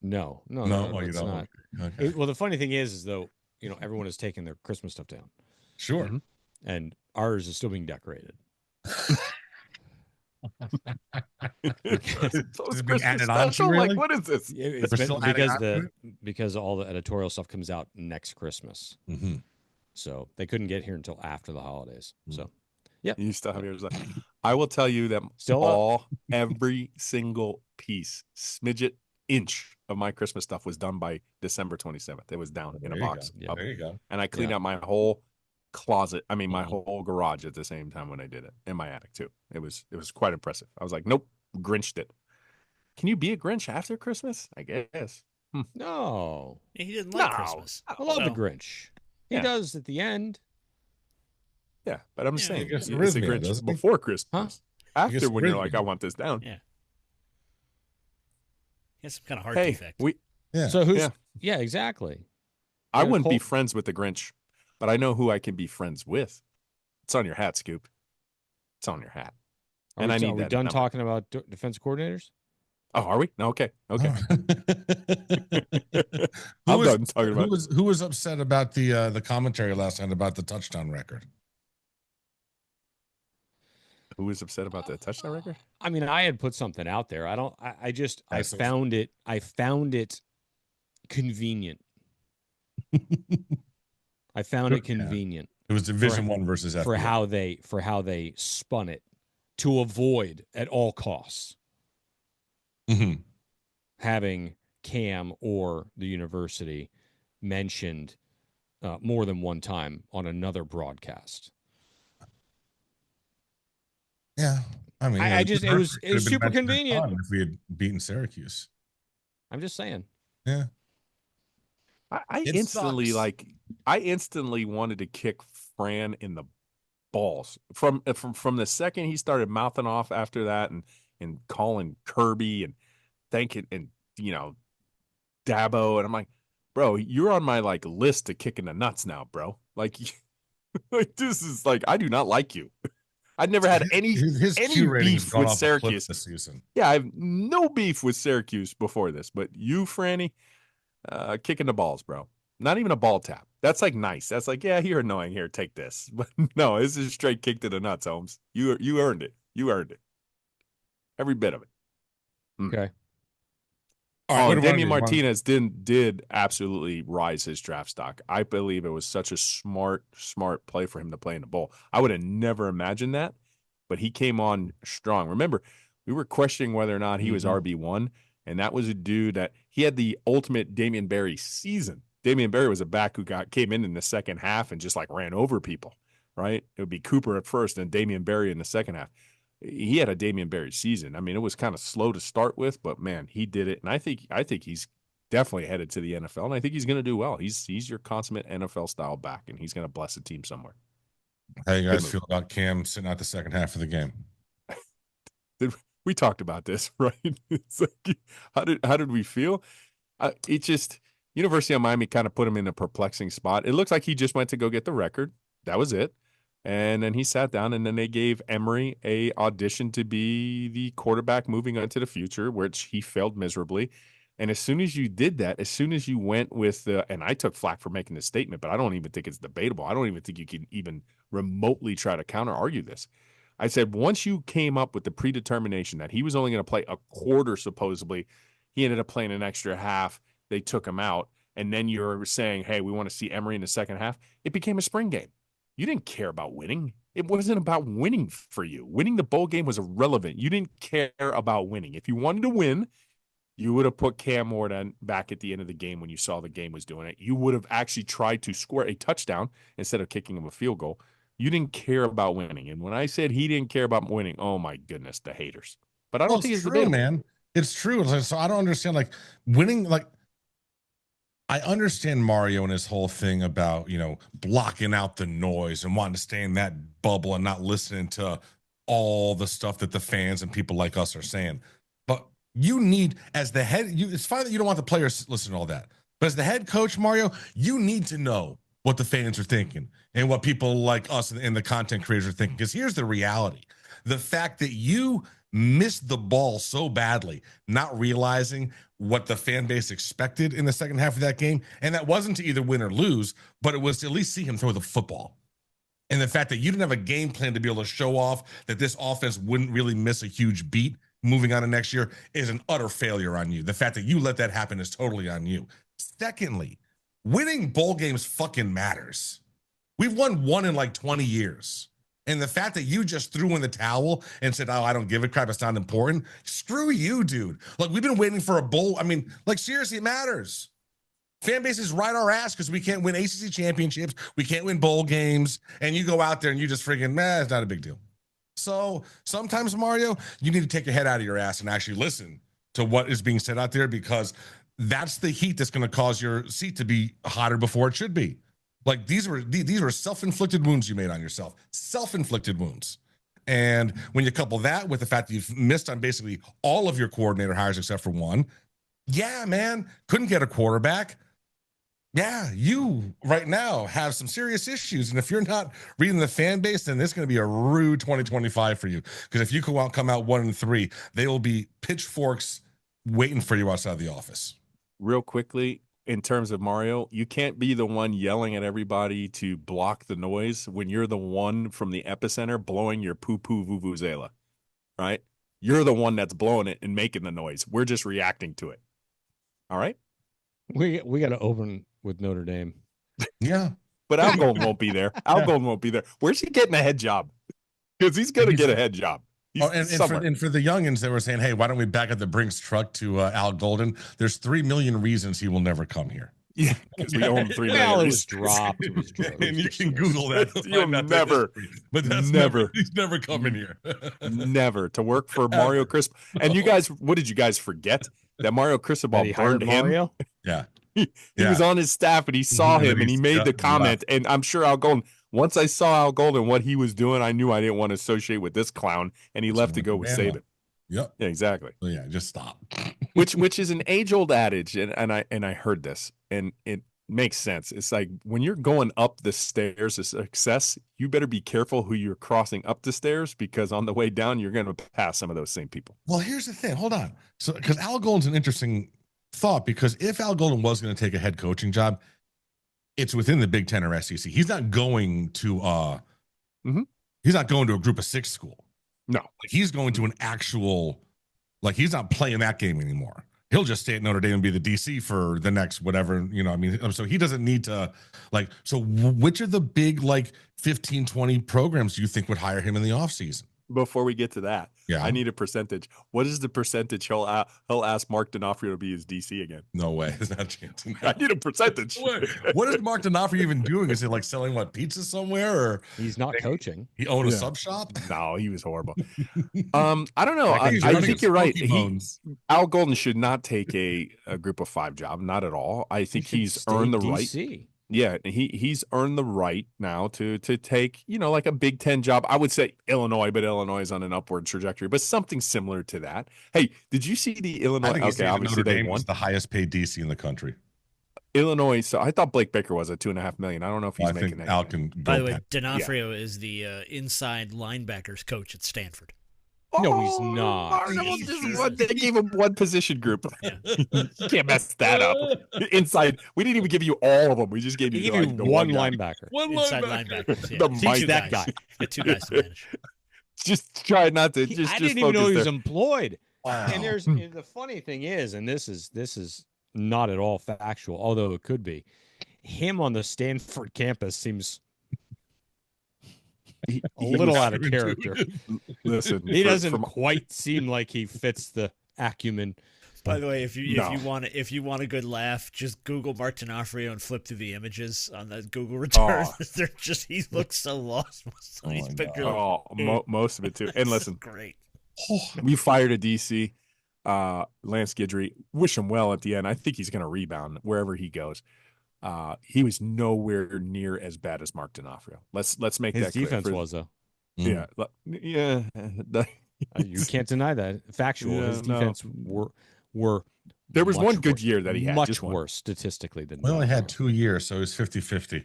No, No, oh, you it's don't. not. Okay. Well, the funny thing is though, everyone is taking their Christmas stuff down, Sure. Mhm. and ours is still being decorated. It's Is it being Christmas added on to, special? really? Like, what is this? It's We're been, still adding on to because all the editorial stuff comes out next Christmas, Mm-hmm. so they couldn't get here until after the holidays. So You still have yours. I will tell you that Still up. every single piece, smidget, inch of my Christmas stuff was done by December 27th. It was down in a There you box. go. Yeah. up. There you go. And I cleaned Yeah. out my whole closet. I mean, my Mhm. whole garage at the same time when I did it, in my attic too. It was quite impressive. I was like, nope, Grinched it. Can you be a Grinch after Christmas? I guess. No, He didn't like No. Christmas. I love the Oh. Grinch. He Yeah. does at the end. Yeah, but I'm just Yeah. saying, He gets it's a arrhythmia, Grinch doesn't he? before Christmas. After gets when you're like, arrhythmia. I want this down. Yeah. He has some kind of heart Hey, defect. Yeah. So who's? Yeah. Yeah, exactly. I Yeah, wouldn't be Cole- friends with the Grinch, but I know who I can be friends with. It's on your hat, Scoop. It's on your hat. Are And we, I need are we that done number. talking about defense coordinators? Oh, are we? No, okay. Okay. Who I'm was, done talking about who was upset about the commentary last night about the touchdown record? who was upset about the touchdown record. I mean, I had put something out there. I just Yeah, so- found it convenient. I found it Yeah. convenient It was Division One versus for FBS. how they spun it to avoid at all costs Mhm. having Cam or the university mentioned more than one time on another broadcast. Yeah, I mean, I just- it was could've been super mentioned a convenient. ton if we had beaten Syracuse. I'm just saying. Yeah, I It instantly sucks. I instantly wanted to kick Fran in the balls from the second he started mouthing off after that and calling Kirby and thanking and Dabo, and I'm like, bro, you're on my like list to kick in the nuts now, bro. Like, like this is like I do not like you. I'd never had any his any Q rating has beef gone with off a cliff Syracuse. this season. Yeah, I have no beef with Syracuse before this, but you, Franny, kicking the balls, bro. Not even a ball tap. That's like nice. That's like, yeah, you're annoying. Here, take this. But no, this is straight kick to the nuts, Holmes. You earned it. You earned it. Every bit of it. Okay. All right, what do we wanna Damian do? Martinez did absolutely rise his draft stock. I believe it was such a smart play for him to play in the bowl. I would have never imagined that, but he came on strong. Remember, we were questioning whether or not he was RB1, and that was a dude that he had the ultimate Damian Barry season. Damian Barry was a back who came in the second half and just like ran over people, right? It would be Cooper at first and Damian Barry in the second half. He had a Damian Barry season. I mean, it was kind of slow to start with, but man, he did it. And I think he's definitely headed to the NFL, and I think he's going to do well. He's your consummate NFL style back, and he's going to bless a team somewhere. How you guys move. feel about Cam sitting out the second half of the game? We talked about this, right? It's like, how did we feel? It just University of Miami kind of put him in a perplexing spot. It looks like he just went to go get the record. That was it. And then he sat down, and then they gave Emory a audition to be the quarterback moving on to the future, which he failed miserably. And as soon as you did that, as soon as you went with and I took flack for making this statement, but I don't even think it's debatable. I don't even think you can even remotely try to counter argue this. I said, once you came up with the predetermination that he was only going to play a quarter, supposedly, he ended up playing an extra half. They took him out. And then you're saying, hey, we want to see Emory in the second half. It became a spring game. You didn't care about winning. It wasn't about winning for you. Winning the bowl game was irrelevant. You didn't care about winning. If you wanted to win, you would have put Cam Morton back at the end of the game when you saw the game was doing it. You would have actually tried to score a touchdown instead of kicking him a field goal. You didn't care about winning. And when I said he didn't care about winning, oh my goodness, the haters. But I don't think it's true, debatable. man. It's true. It's like, so I don't understand, like, winning, like, I understand Mario and his whole thing about, blocking out the noise and wanting to stay in that bubble and not listening to all the stuff that the fans and people like us are saying. But you need, as the head, it's fine that you don't want the players listening to all that. But as the head coach, Mario, you need to know what the fans are thinking and what people like us and the content creators are thinking. Because here's the reality. The fact that you missed the ball so badly, not realizing what the fan base expected in the second half of that game. And that wasn't to either win or lose, but it was to at least see him throw the football. And the fact that you didn't have a game plan to be able to show off that this offense wouldn't really miss a huge beat moving on to next year is an utter failure on you. The fact that you let that happen is totally on you. Secondly, winning bowl games fucking matters. We've won one in like 20 years. And the fact that you just threw in the towel and said, oh, I don't give a crap, it's not important. Screw you, dude. Like, we've been waiting for a bowl. I mean, like, seriously, it matters. Fan bases ride our ass because we can't win ACC championships. We can't win bowl games. And you go out there and you just friggin', it's not a big deal. So sometimes, Mario, you need to take your head out of your ass and actually listen to what is being said out there, because that's the heat that's going to cause your seat to be hotter before it should be. Like, these were self-inflicted wounds you made on yourself. Self-inflicted wounds. And when you couple that with the fact that you've missed on basically all of your coordinator hires except for one, yeah, man, couldn't get a quarterback. Yeah, you right now have some serious issues. And if you're not reading the fan base, then it's going to be a rude 2025 for you. Because if you come out 1-3, they will be pitchforks waiting for you outside the office. Real quickly, in terms of Mario, you can't be the one yelling at everybody to block the noise when you're the one from the epicenter blowing your poo-poo vuvuzela, right? You're the one that's blowing it and making the noise. We're just reacting to it. All right? We got to open with Notre Dame. Yeah. But Al Golden won't be there. Al Golden won't be there. Where's he getting a head job? Because he's going to get a head job. And for the youngins that were saying, hey, why don't we back up the Brinks truck to Al Golden? There's 3 million reasons he will never come here. Yeah, because we owe him $3 million. Well, it was dropped. It was dropped. And you can Google that. You'll never, but that's never. He's never coming here. Never to work for Mario Crisp. And you guys, what did you guys forget? That Mario Cristobal burned him. Mario? Yeah. He was on his staff and he saw him and he made the comment. And I'm sure Al Golden, once I saw Al Golden, what he was doing, I knew I didn't want to associate with this clown. And he left to go with Saban. Yep. Yeah, exactly. So yeah, just stop. which is an age-old adage, and I heard this, and it makes sense. It's like when you're going up the stairs of success, you better be careful who you're crossing up the stairs, because on the way down, you're going to pass some of those same people. Well, here's the thing. Hold on. So, because Al Golden's an interesting thought, because if Al Golden was going to take a head coaching job, it's within the Big Ten or SEC. He's not going to he's not going to a group of 6 school. No, like, he's going to an actual, like, he's not playing that game anymore. He'll just stay at Notre Dame and be the DC for the next whatever, I mean, so he doesn't need to, like, so which of the big, like, 15, 20 programs do you think would hire him in the offseason? Before we get to that, yeah, I need a percentage. What is the percentage he'll ask Mark D'Onofrio to be his DC again? No way. There's not a chance. I need a percentage. What is Mark D'Onofrio even doing? Is he like selling pizza somewhere, or he's not coaching? He owned a sub shop? No, he was horrible. I don't know. I think you're right. Al Golden should not take a group of 5 job. Not at all. I think he's earned the right. Yeah, he's earned the right now to take, like a Big Ten job. I would say Illinois, but Illinois is on an upward trajectory, but something similar to that. Hey, did you see the Illinois? I think obviously they won. The highest paid DC in the country. Illinois. So I thought Blake Baker was at $2.5 million. I don't know if he's making that. Al can go. By the way, D'Onofrio is the inside linebackers coach at Stanford. No, he's not. They gave him one position group. Yeah. You can't mess that up. Inside, we didn't even give you all of them. We just gave you, one linebacker. One inside linebackers. Yeah. That guy. The 2 guys to manage. Just try not to. I didn't even know he was employed. Wow. And the funny thing is, and this is not at all factual, although it could be, him on the Stanford campus seems a little out of character. Listen, he doesn't quite seem like he fits the acumen. By the way, if you want a good laugh, just Google Mark D'Onofrio and flip through the images on the Google return. They're just, he looks so lost. Most of it too. And listen, great. We fired a DC, Lance Guidry. Wish him well at the end. I think he's going to rebound wherever he goes. He was nowhere near as bad as Mark D'Onofrio. Let's make his that clear. defense was though. Yeah. You can't deny that. Factual. Yeah, his defense were there was one good year that he had. Much worse statistically than we only had 2 years, so it was 50-50.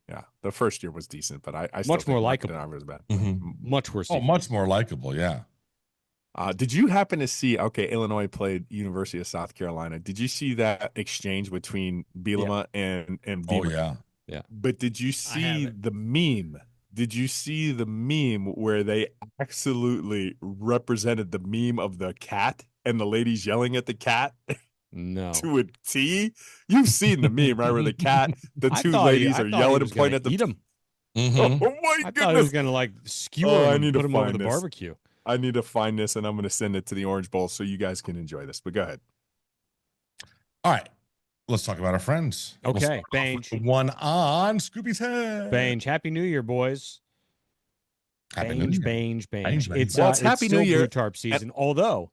Yeah. The first year was decent, but I much more likable. Was bad. Mm-hmm. Much worse. Much more likable, yeah. Did you happen to see? Okay, Illinois played University of South Carolina. Did you see that exchange between Bielema and Oh Beamer? yeah. But did you see the meme? Did you see the meme where they absolutely represented the meme of the cat and the ladies yelling at the cat? No. To a T. You've seen the meme, right? Where the cat, the two ladies are yelling and pointing at the. Eat him. Mm-hmm. Oh my I goodness! thought he was gonna like skewer Oh, I him need and to put him over find the this. barbecue. I need to find this, and I'm going to send it to the Orange Bowl so you guys can enjoy this. But go ahead. All right. Let's talk about our friends. Okay, we'll Bange. the one on Scoopy's head. Bange. Happy New Year, boys. Happy New Bange, Year. Bange, Bange. Bange, Bange. It's Well, it's Happy still New Year. Blue tarp season. Although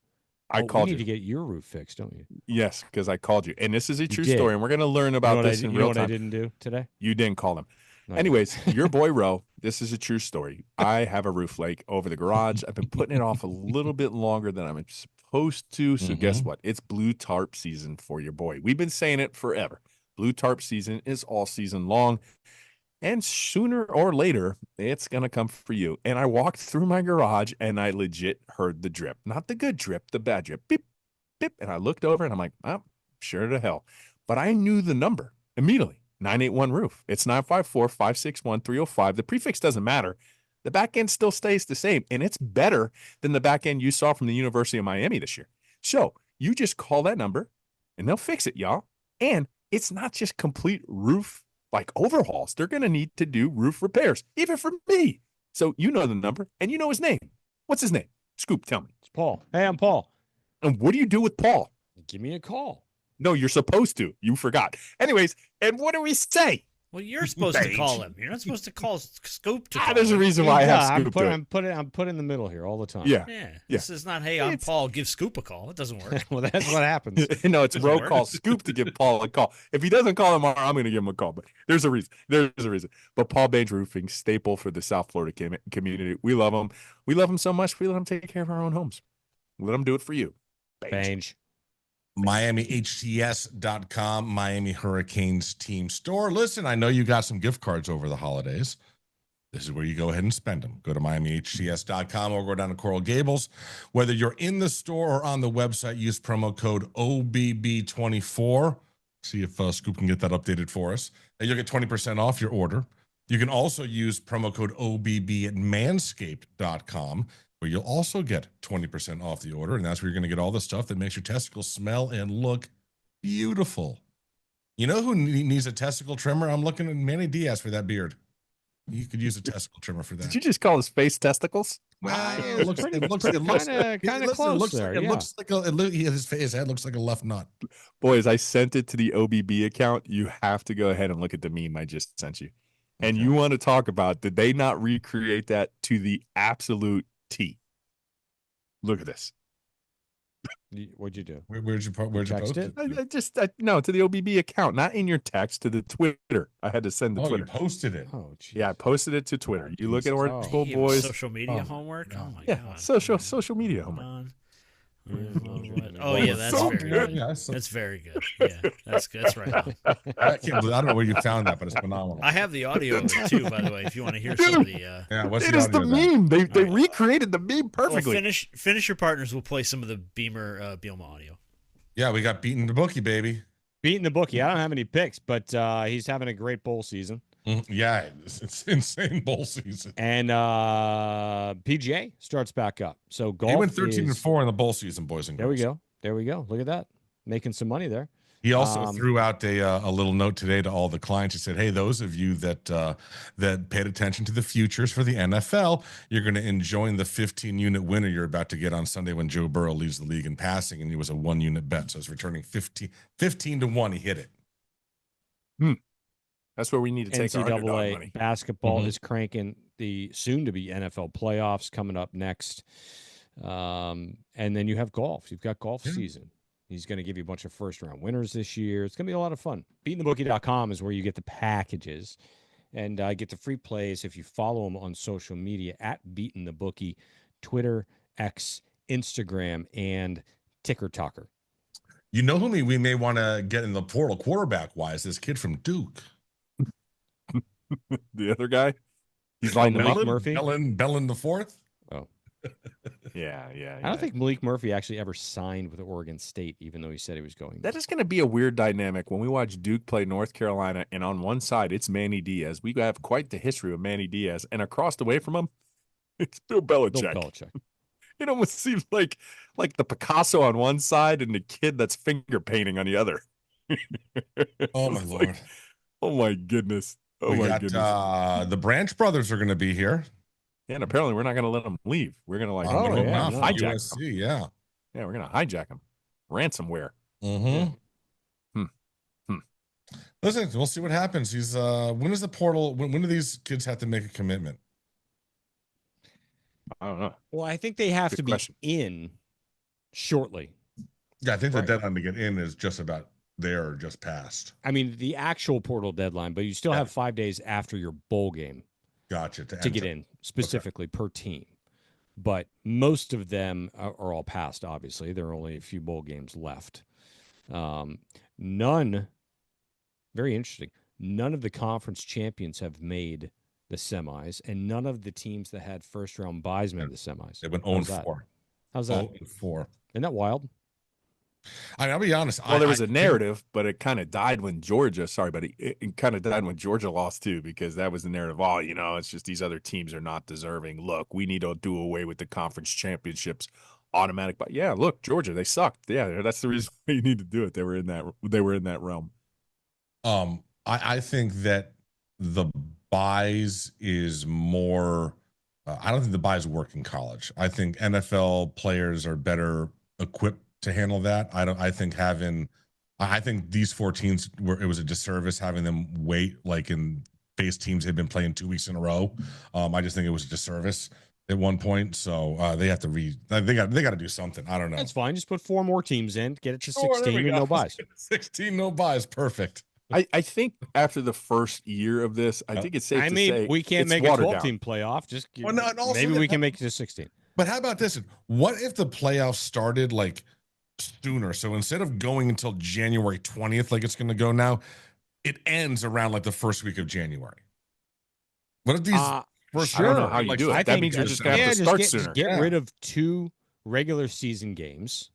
I you called need you. to get your roof fixed, don't you? Yes, because I called you. And this is a true did. story. And we're going to learn You know about what this in real I time. didn't do today? You didn't call him. No, Anyways, your boy Ro, this is a true story. I have a roof flake over the garage. I've been putting it off a little bit longer than I'm supposed to. So guess what? It's blue tarp season for your boy. We've been saying it forever. Blue tarp season is all season long. And sooner or later, it's going to come for you. And I walked through my garage and I legit heard the drip. Not the good drip, the bad drip. Beep, beep. And I looked over and I'm like, oh, sure to hell. But I knew the number immediately. 981 roof. It's 954-561-305. The prefix doesn't matter. The back end still stays the same. And it's better than the back end you saw from the University of Miami this year. So you just call that number and they'll fix it, y'all. And it's not just complete roof like overhauls. They're going to need to do roof repairs, even for me. So you know the number and you know his name. What's his name? Scoop, tell me. It's Paul. Hey, I'm Paul. And what do you do with Paul? Give me a call. No, you're supposed to. You forgot. Anyways, and what do we say? Well, you're supposed to call him. You're not supposed to call Scoop to call There's a him. reason why I have Scoop. I'm put in the middle here all the time. Yeah. This is not, hey, I'm Paul, give Scoop a call. It doesn't work. Well, that's what happens. No, it's Ro call Scoop to give Paul a call. If he doesn't call tomorrow, I'm going to give him a call. But there's a reason. There's a reason. But Paul Bange Roofing, staple for the South Florida community. We love him. We love him so much. We let him take care of our own homes. Let him do it for you. Bange. MiamiHTS.com, Miami Hurricanes team store. Listen, I know you got some gift cards over the holidays. This is where you go ahead and spend them. Go to MiamiHTS.com or go down to Coral Gables. Whether you're in the store or on the website, use promo code OBB24. See if Scoop can get that updated for us. And you'll get 20% off your order. You can also use promo code OBB at Manscaped.com, where you'll also get 20% off the order. And that's where you're going to get all the stuff that makes your testicles smell and look beautiful. You know who needs a testicle trimmer? I'm looking at Manny Diaz for that beard. You could use a testicle trimmer for that. Did you just call his face testicles? Well, it looks kind of close there. It looks like his head looks like a left nut. Boys, I sent it to the OBB account. You have to go ahead and look at the meme I just sent you. And you want to talk about, did they not recreate that to the absolute T? Look at this. What'd you do? Where'd you post it? No, to the OBB account, not in your text, to the Twitter. I had to send the Twitter. You posted it. Oh, geez. Yeah, I posted it to Twitter. You look at Orange Bowl Hey, Boys. social media homework? Oh, my Yeah, God. social media homework. Oh, yeah, that's So very good. good. Yeah, That's very good. Yeah, that's right on. I don't know where you found that, but it's phenomenal. I have the audio of it, too, by the way, if you want to hear some of the... Yeah, what's It the is the audio then? meme. They right. recreated the meme perfectly. Well, finish your partners. We'll play some of the Beamer Bielma audio. Yeah, we got beaten the bookie, baby. Beating the bookie. I don't have any picks, but he's having a great bowl season. Yeah, it's insane bowl season. And PGA starts back up. So golf. He went 13-4 in the bowl season, boys and girls. There we go. Look at that. Making some money there. He also threw out a little note today to all the clients. He said, "Hey, those of you that paid attention to the futures for the NFL, you're going to enjoy the 15-unit winner you're about to get on Sunday when Joe Burrow leaves the league in passing, and he was a 1-unit bet, so it's returning 15-1. He hit it. That's where we need to take our underdog money. NCAA basketball is cranking the soon-to-be NFL playoffs coming up next, and then you have golf. You've got golf season. He's going to give you a bunch of first-round winners this year. It's going to be a lot of fun. BeatingTheBookie.com is where you get the packages and get the free plays if you follow him on social media at BeatingTheBookie, Twitter, X, Instagram, and TikTok. You know who we may want to get in the portal quarterback-wise? This kid from Duke. The other guy? He's lined him up. Murphy? Bellin the fourth? Oh. Yeah. I don't think Malik Murphy actually ever signed with Oregon State, even though he said he was going. That is going to be a weird dynamic when we watch Duke play North Carolina, and on one side it's Manny Diaz. We have quite the history of Manny Diaz, and across the way from him, it's Bill Belichick. Bill Belichick. It almost seems like the Picasso on one side and the kid that's finger painting on the other. Oh my Lord! Oh my goodness! Oh my goodness! The Branch brothers are going to be here. Yeah, and apparently we're not going to let them leave. We're going to hijack USC, them. Yeah, we're going to hijack them. Ransomware. Mm-hmm. Listen, we'll see what happens. He's when is the portal? When do these kids have to make a commitment? I don't know. Well, I think they have to be in shortly. Yeah, I think the deadline to get in is just about there or just past. I mean, the actual portal deadline, but you still have 5 days after your bowl game. Gotcha. To get in specifically per team. But most of them are all passed, obviously. There are only a few bowl games left. None, very interesting, none of the conference champions have made the semis, and none of the teams that had first-round byes made the semis. They went 0-4. How's that? 0-4. Isn't that wild? I mean, I'll be honest. Well, there was a narrative, but it kind of died when Georgia. Sorry, buddy. It kind of died when Georgia lost too, because that was the narrative. Oh, it's just these other teams are not deserving. Look, we need to do away with the conference championships, automatic. But yeah, look, Georgia, they sucked. Yeah, that's the reason why you need to do it. They were in that realm. I think that the buys is more. I don't think the buys work in college. I think NFL players are better equipped to handle that. I think these 4 teams it was a disservice having them wait like in base teams had been playing 2 weeks in a row. I just think it was a disservice at one point. So they have to they got to do something. I don't know. That's fine. Just put 4 more teams in, get it to 16 and no buys. 16 no buys, perfect. I think after the first year of this, I think it's safe to say we can't make a 12-team playoff. Just maybe we can make it to 16. But how about this? What if the playoffs started like sooner? So instead of going until January 20th, like it's going to go now, it ends around like the first week of January. What if these I don't know how you do it. That means you're just going to have to start sooner. Just get rid of 2 regular season games.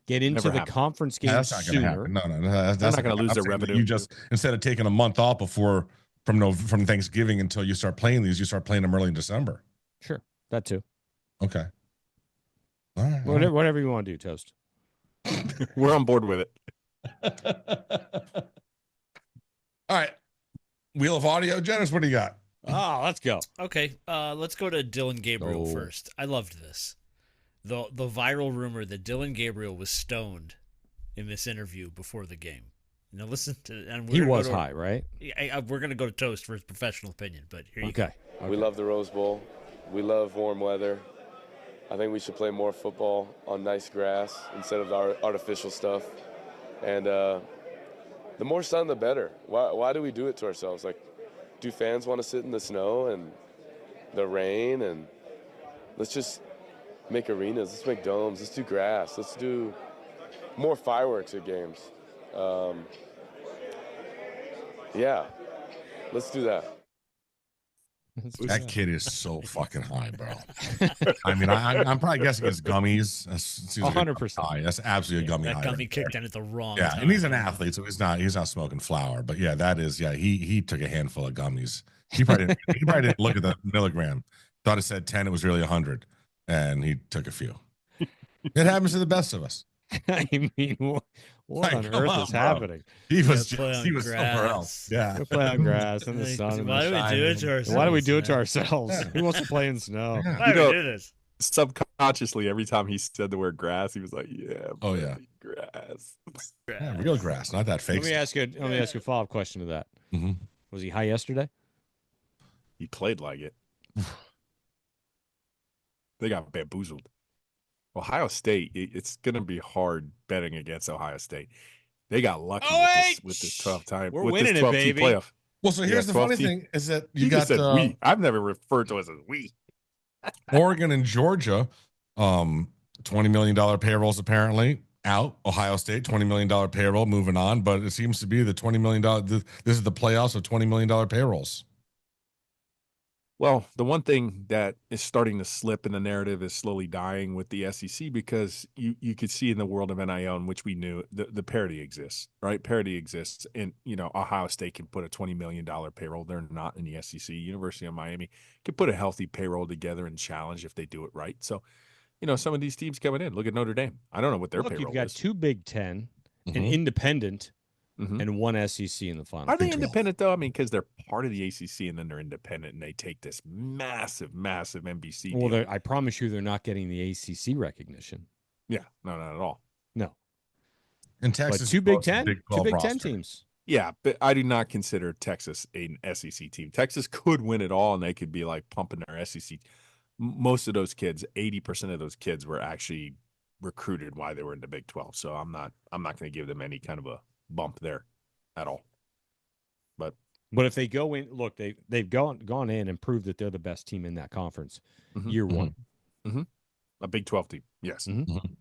Get into the conference games sooner. No, that's not going to lose their revenue. You just, instead of taking a month off from Thanksgiving until you start playing these, you start playing them early in December. Sure, that too. Okay. All right, whatever you want to do, Toast. We're on board with it. All right. Wheel of Audio. Janice, what do you got? Let's go. Okay, let's go to Dylan Gabriel first. I loved this. The viral rumor that Dylan Gabriel was stoned in this interview before the game. Now listen to, and he was high, right? We're going to go to Toast for his professional opinion, but here you go. We love the Rose Bowl. We love warm weather. I think we should play more football on nice grass instead of the artificial stuff. And the more sun, the better. Why do we do it to ourselves? Like, do fans want to sit in the snow and the rain? And let's just make arenas. Let's make domes. Let's do grass. Let's do more fireworks at games. Yeah, let's do that. That kid is so fucking high, bro. I mean, I'm probably guessing it's gummies. 100%. That's absolutely a gummy high. That gummy kicked in at the wrong time. time. And he's an athlete, so he's not smoking flour. But yeah, that is, he took a handful of gummies. He probably didn't look at the milligram. Thought it said 10, it was really 100. And he took a few. It happens to the best of us. I mean, what on earth is happening? He was somewhere else. Yeah. We play on grass in the sun. Why do we do it to ourselves? Why do we do it to ourselves? Who wants to play in snow? Yeah. Why do we do this? Subconsciously, every time he said the word grass, he was like, "Yeah, grass, yeah, real grass, not that fake." Let me ask you a follow-up question to that. Mm-hmm. Was he high yesterday? He played like it. They got bamboozled. Ohio State, it's going to be hard betting against Ohio State. They got lucky with this tough time. We're winning it, baby. Playoff. Well, so here's the funny thing is that you got we. I've never referred to us as we. Oregon and Georgia, $20 million payrolls apparently out. Ohio State, $20 million payroll moving on. But it seems to be the $20 million. This is the playoffs of $20 million payrolls. Well, the one thing that is starting to slip in the narrative is slowly dying with the SEC because you could see in the world of NIL, in which we knew the parity exists, right? Parity exists. And, Ohio State can put a $20 million payroll. They're not in the SEC. University of Miami can put a healthy payroll together and challenge if they do it right. So, some of these teams coming in, look at Notre Dame. I don't know what their Look, payroll you've got is. 2 Big Ten, an Mhm. independent, Mhm. and 1 SEC in the final. Are they Big 12. independent, though? I mean, because they're part of the ACC and then they're independent and they take this massive, massive NBC Well, deal. I promise you they're not getting the ACC recognition. Yeah, no, not at all. No. And But Texas 2 Big boasts a Ten, Big 2 12 Big Ten roster. teams. Yeah, but I do not consider Texas an SEC team. Texas could win it all, and they could be like pumping their SEC. Most of those kids, 80% of those kids, were actually recruited while they were in the Big 12. So I'm not going to give them any kind of a bump there at all. But if they go in, look, they've gone in and proved that they're the best team in that conference. Mhm. Year one. A Big 12 team, yes, Mhm.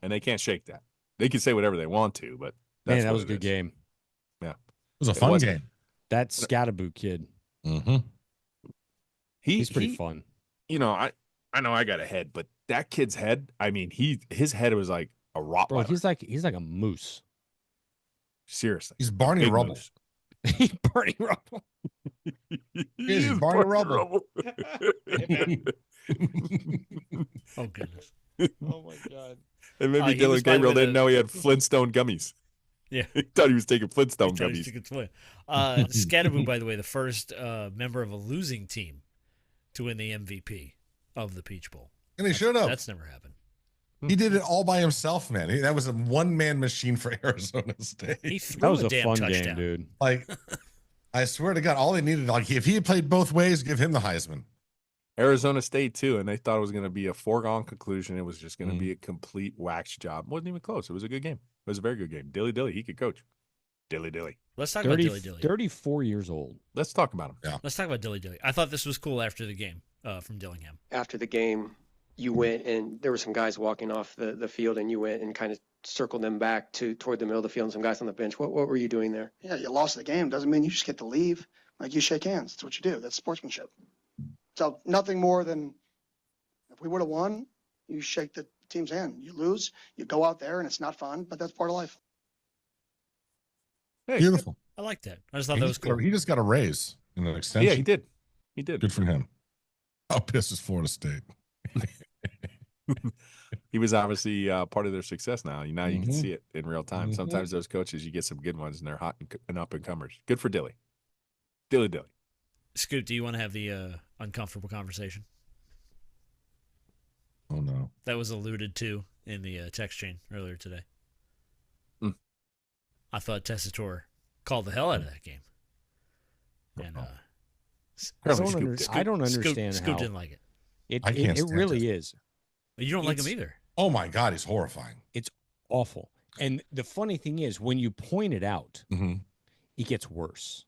and they can't shake that. They can say whatever they want to, but that's Man, that what was a it good is. game. It was a It fun was. game. That Scattaboo kid, Mm-hmm. he's pretty fun. I know I got a head, but that kid's head, I mean, his head was like a Rottweiler. Bro, he's like a moose. Seriously. He's Barney Big Rubble. moose. He's Bernie Rubble. He's Barney Rubble. Oh goodness. Oh my god. And maybe He was, Dylan by the Gabriel way, didn't know he had Flintstone gummies. Yeah. He thought he was taking Flintstone He thought he was gummies. taking play. Scattaboo, by the way, the first member of a losing team to win the MVP of the Peach Bowl. And he should have. That's never happened. He did it all by himself, man. That was a one-man machine for Arizona State. He threw That was a damn fun touchdown. game, dude. Like, I swear to God, all they needed, like, if he had played both ways, give him the Heisman. Arizona State, too, and they thought it was going to be a foregone conclusion. It was just going to be a complete wax job. Wasn't even close. It was a good game. It was a very good game. Dilly, he could coach. Dilly. Let's talk about Dilly. 34 years old. Let's talk about him. Yeah. Let's talk about Dilly. I thought this was cool after the game from Dillingham. After the game, you went and there were some guys walking off the field, and you went and kind of circled them back toward the middle of the field and some guys on the bench. What were you doing there? Yeah, you lost the game. Doesn't mean you just get to leave. Like, you shake hands. That's what you do. That's sportsmanship. So nothing more than if we would have won, you shake the team's hand. You lose, you go out there, and it's not fun, but that's part of life. Hey, Beautiful. I like that. I just thought that was cool. He just got a raise in an extension. Yeah, he did. He did. Good for him. How pissed is Florida State? He was obviously part of their success now. Now you can see it in real time. Sometimes those coaches, you get some good ones, and they're hot and up-and-comers. Good for Dilly. Dilly. Scoot, do you want to have the uncomfortable conversation? Oh, no. That was alluded to in the text chain earlier today. I thought Tessitore called the hell out of that game. And I don't understand Scoot how didn't like it. it really is. You don't like him either. Oh, my God. He's horrifying. It's awful. And the funny thing is, when you point it out, it gets worse.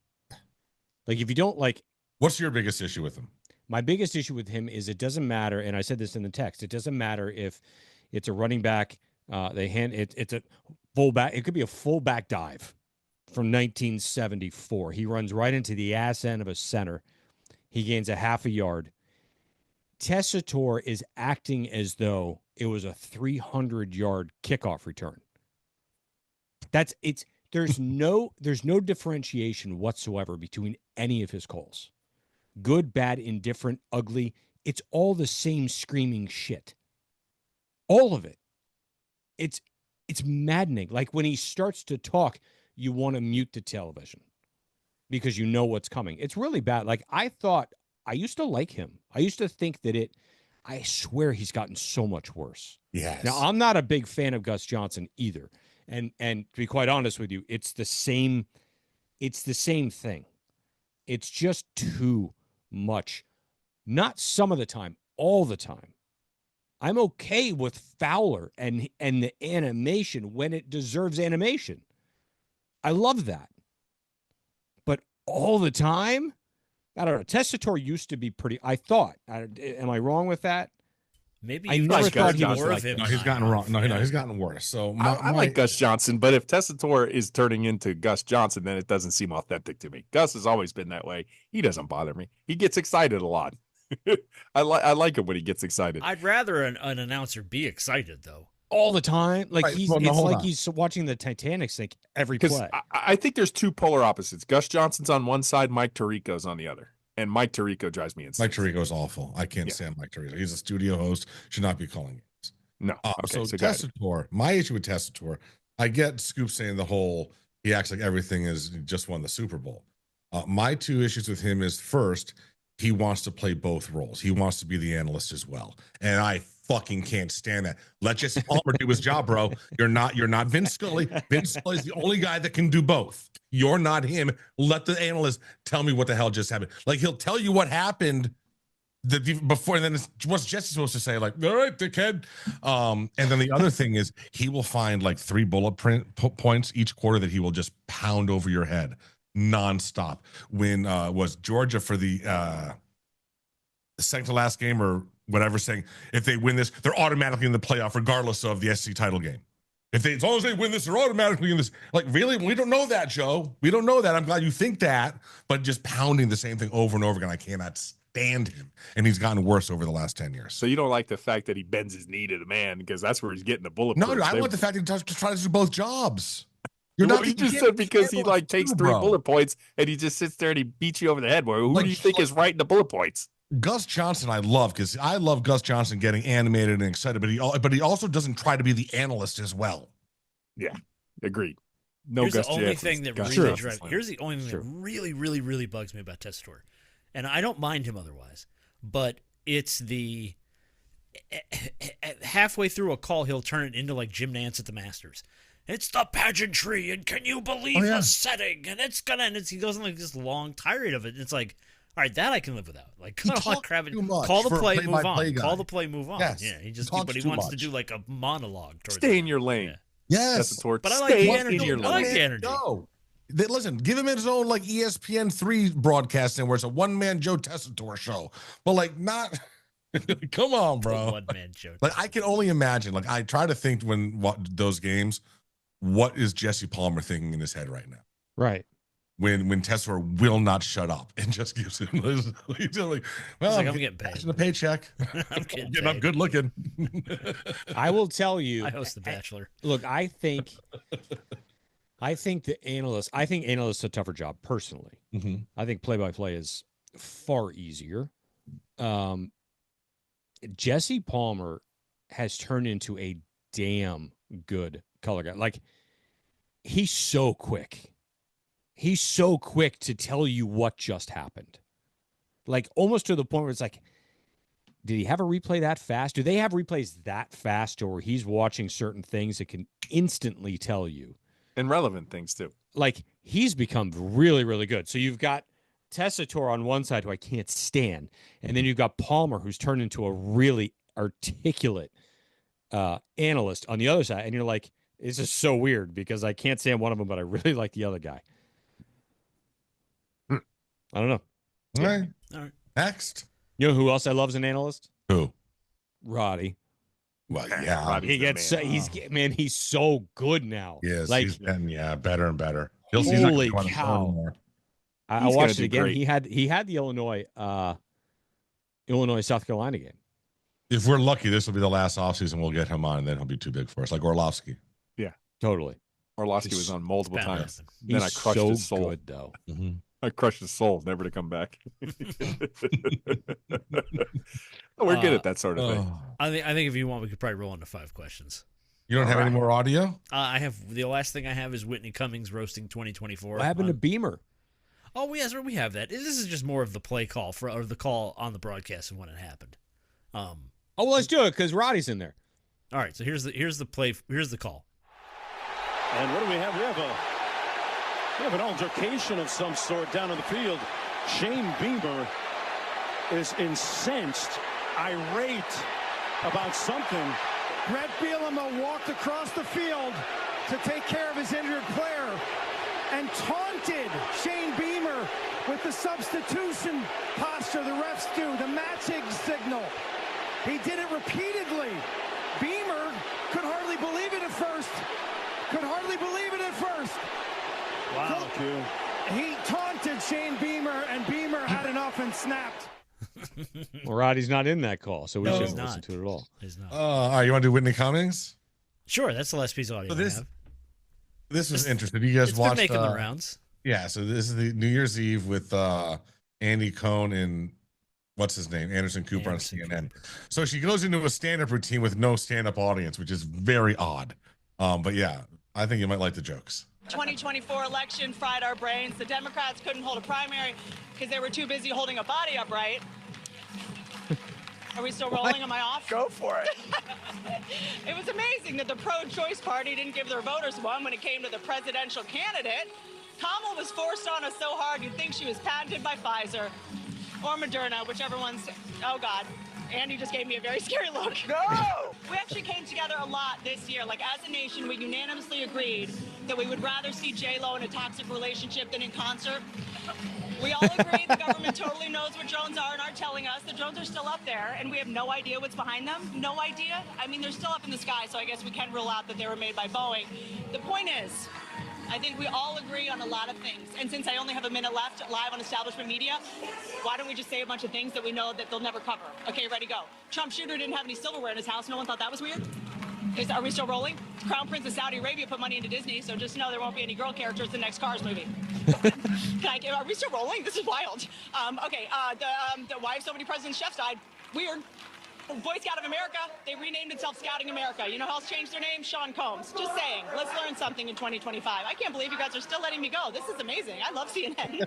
Like, if you don't like... What's your biggest issue with him? My biggest issue with him is it doesn't matter, and I said this in the text, it doesn't matter if it's a running back, it's a fullback, it could be a fullback dive from 1974. He runs right into the ass end of a center. He gains a half a yard. Tessitore is acting as though it was a 300-yard kickoff return. There's no differentiation whatsoever between any of his calls. Good, bad, indifferent, ugly. It's all the same screaming shit. All of it. It's maddening. Like, when he starts to talk, you want to mute the television because you know what's coming. It's really bad. Like, I used to like him. I used to think I swear he's gotten so much worse. Yes. Now, I'm not a big fan of Gus Johnson either. And to be quite honest with you, it's the same thing. It's just too much. Not some of the time, all the time. I'm okay with Fowler and the animation when it deserves animation. I love that. But all the time? I don't know. Tessitore used to be pretty, I thought. Am I wrong with that? Maybe I you never just thought got he was more like of him. No, he's gotten wrong. No, he's gotten worse. So I like Gus Johnson, but if Tessitore is turning into Gus Johnson, then it doesn't seem authentic to me. Gus has always been that way. He doesn't bother me. He gets excited a lot. I like him when he gets excited. I'd rather an announcer be excited though. all the time. Like Right, he's well, no, it's hold like on. he's watching the Titanic sink every Because play. I think there's two polar opposites. Gus Johnson's on one side, Mike Tirico's on the other. And Mike Tirico drives me insane. Mike Tirico's awful. I can't stand Mike Tirico. He's a studio host. Should not be calling games. No. So Tessitore, my issue with Tessitore, I get Scoop saying the whole he acts like everything is just won the Super Bowl. My two issues with him is first, he wants to play both roles. He wants to be the analyst as well. And I fucking can't stand that. Let Jesse Palmer do his job, bro. You're not Vince Scully. Vince Scully is the only guy that can do both. You're not him. Let the analyst tell me what the hell just happened. Like he'll tell you what happened before, and then what's Jesse supposed to say? Like, all right, dickhead. And then the other thing is he will find like 3 bullet points each quarter that he will just pound over your head nonstop. When was Georgia for the second to last game or whatever, saying if they win this, they're automatically in the playoff regardless of the SEC title game. As long as they win this, they're automatically in this. Like, really? We don't know that, Joe. We don't know that. I'm glad you think that, but just pounding the same thing over and over again, I cannot stand him. And he's gotten worse over the last 10 years. So you don't like the fact that he bends his knee to the man because that's where he's getting the bullet. No, I want the fact that he tries to do both jobs. You just said because he like takes 3 bullet points and he just sits there and he beats you over the head. Boy, who do you think is writing the bullet points? Gus Johnson, I love because I love Gus Johnson getting animated and excited, but he also doesn't try to be the analyst as well. Yeah, agreed. No, here's Gus the only Johnson. thing that really drives. Here's the only thing that really, really, really bugs me about Tessitore, and I don't mind him otherwise, but it's the halfway through a call he'll turn it into like Jim Nance at the Masters. It's the pageantry, and can you believe the setting? And he goes on like this long tirade of it. And it's like, all right, that I can live without. Like, call the play, move on. Call the play, move on. Yes. Yeah, but he wants to do like a monologue. Stay in your lane. Yeah. Yes, but I like the energy. I like the energy. Listen, give him his own like ESPN3 broadcasting where it's a one-man Joe Tessitore show. But like not. Come on, bro. One-man Joe. Like I can only imagine. Like I try to think those games. What is Jesse Palmer thinking in his head right now? Right. When Tessitore will not shut up and just gives him he's like, well, I'm getting paid. A paycheck. I'm good looking. I will tell you. I host The Bachelor. Look, I think analysts are a tougher job personally. Mm-hmm. I think play-by-play is far easier. Jesse Palmer has turned into a damn good color guy. Like he's so quick. He's so quick to tell you what just happened. Like almost to the point where it's like, did he have a replay that fast? Do they have replays that fast or he's watching certain things that can instantly tell you? And relevant things too. Like he's become really, really good. So you've got Tessitore on one side who I can't stand. And then you've got Palmer who's turned into a really articulate analyst on the other side. And you're like, this is so weird because I can't stand one of them, but I really like the other guy. I don't know. All right. Next. You know who else I love as an analyst? Who? Roddy. Well, yeah. Roddy's He gets he's so good now. Yes, like he's getting better and better. Holy cow. I watched it again. Great. He had the Illinois South Carolina game. If we're lucky, this will be the last offseason we'll get him on, and then he'll be too big for us, like Orlovsky. Yeah, totally. Orlovsky was on multiple times. Then He's I crushed his soul. Good, though. Mm-hmm. I crushed his soul, never to come back. We're good at that sort of thing. I think if you want, we could probably roll into 5 questions. You don't have any more audio? I have the last thing I have is Whitney Cummings roasting 2024. What happened to Beamer? Oh, yes, we have that. This is just more of the play call or the call on the broadcast and when it happened. Oh, well, let's do it because Roddy's in there. All right, so here's the play. Here's the call. And what do we have? We have an altercation of some sort down on the field. Shane Beamer is incensed, irate about something. Brett Bielema walked across the field to take care of his injured player and taunted Shane Beamer with the substitution posture the refs do, the matching signal. He did it repeatedly. Beamer could hardly believe it at first. Wow, Q. He taunted Shane Beamer, and Beamer had enough and snapped. Well, Roddy's not in that call, so we No, shouldn't he's not. listen to it at all. He's not. All right, you want to do Whitney Cummings? Sure, that's the last piece of audio So I have. This is interesting. You guys It's watched been making the rounds. Yeah, so this is the New Year's Eve with Andy Cohen and what's his name, Anderson Cooper on CNN. So she goes into a stand-up routine with no stand-up audience, which is very odd. But yeah, I think you might like the jokes. 2024 election fried our brains. The Democrats couldn't hold a primary because they were too busy holding a body upright. Are we still rolling? Am I off? Go for it. It was amazing that the pro-choice party didn't give their voters one when it came to the presidential candidate. Kamala was forced on us so hard you'd think she was patented by Pfizer or Moderna, whichever one's. Oh, God. Andy just gave me a very scary look. No! We actually came together a lot this year. Like, as a nation, we unanimously agreed that we would rather see J-Lo in a toxic relationship than in concert. We all agree the government totally knows what drones are and are telling us. The drones are still up there, and we have no idea what's behind them. No idea. I mean, they're still up in the sky, so I guess we can rule out that they were made by Boeing. The point is, I think we all agree on a lot of things. And since I only have a minute left live on establishment media, why don't we just say a bunch of things that we know that they'll never cover? Okay, ready, go. Trump shooter didn't have any silverware in his house. No one thought that was weird? Are we still rolling? Crown Prince of Saudi Arabia put money into Disney, so just know there won't be any girl characters in the next Cars movie. Are we still rolling? This is wild. Why have so many presidents' chefs died? Weird. Boy Scout of America, they renamed itself Scouting America. You know who else changed their name? Sean Combs. Just saying. Let's learn something in 2025. I can't believe you guys are still letting me go. This is amazing. I love CNN.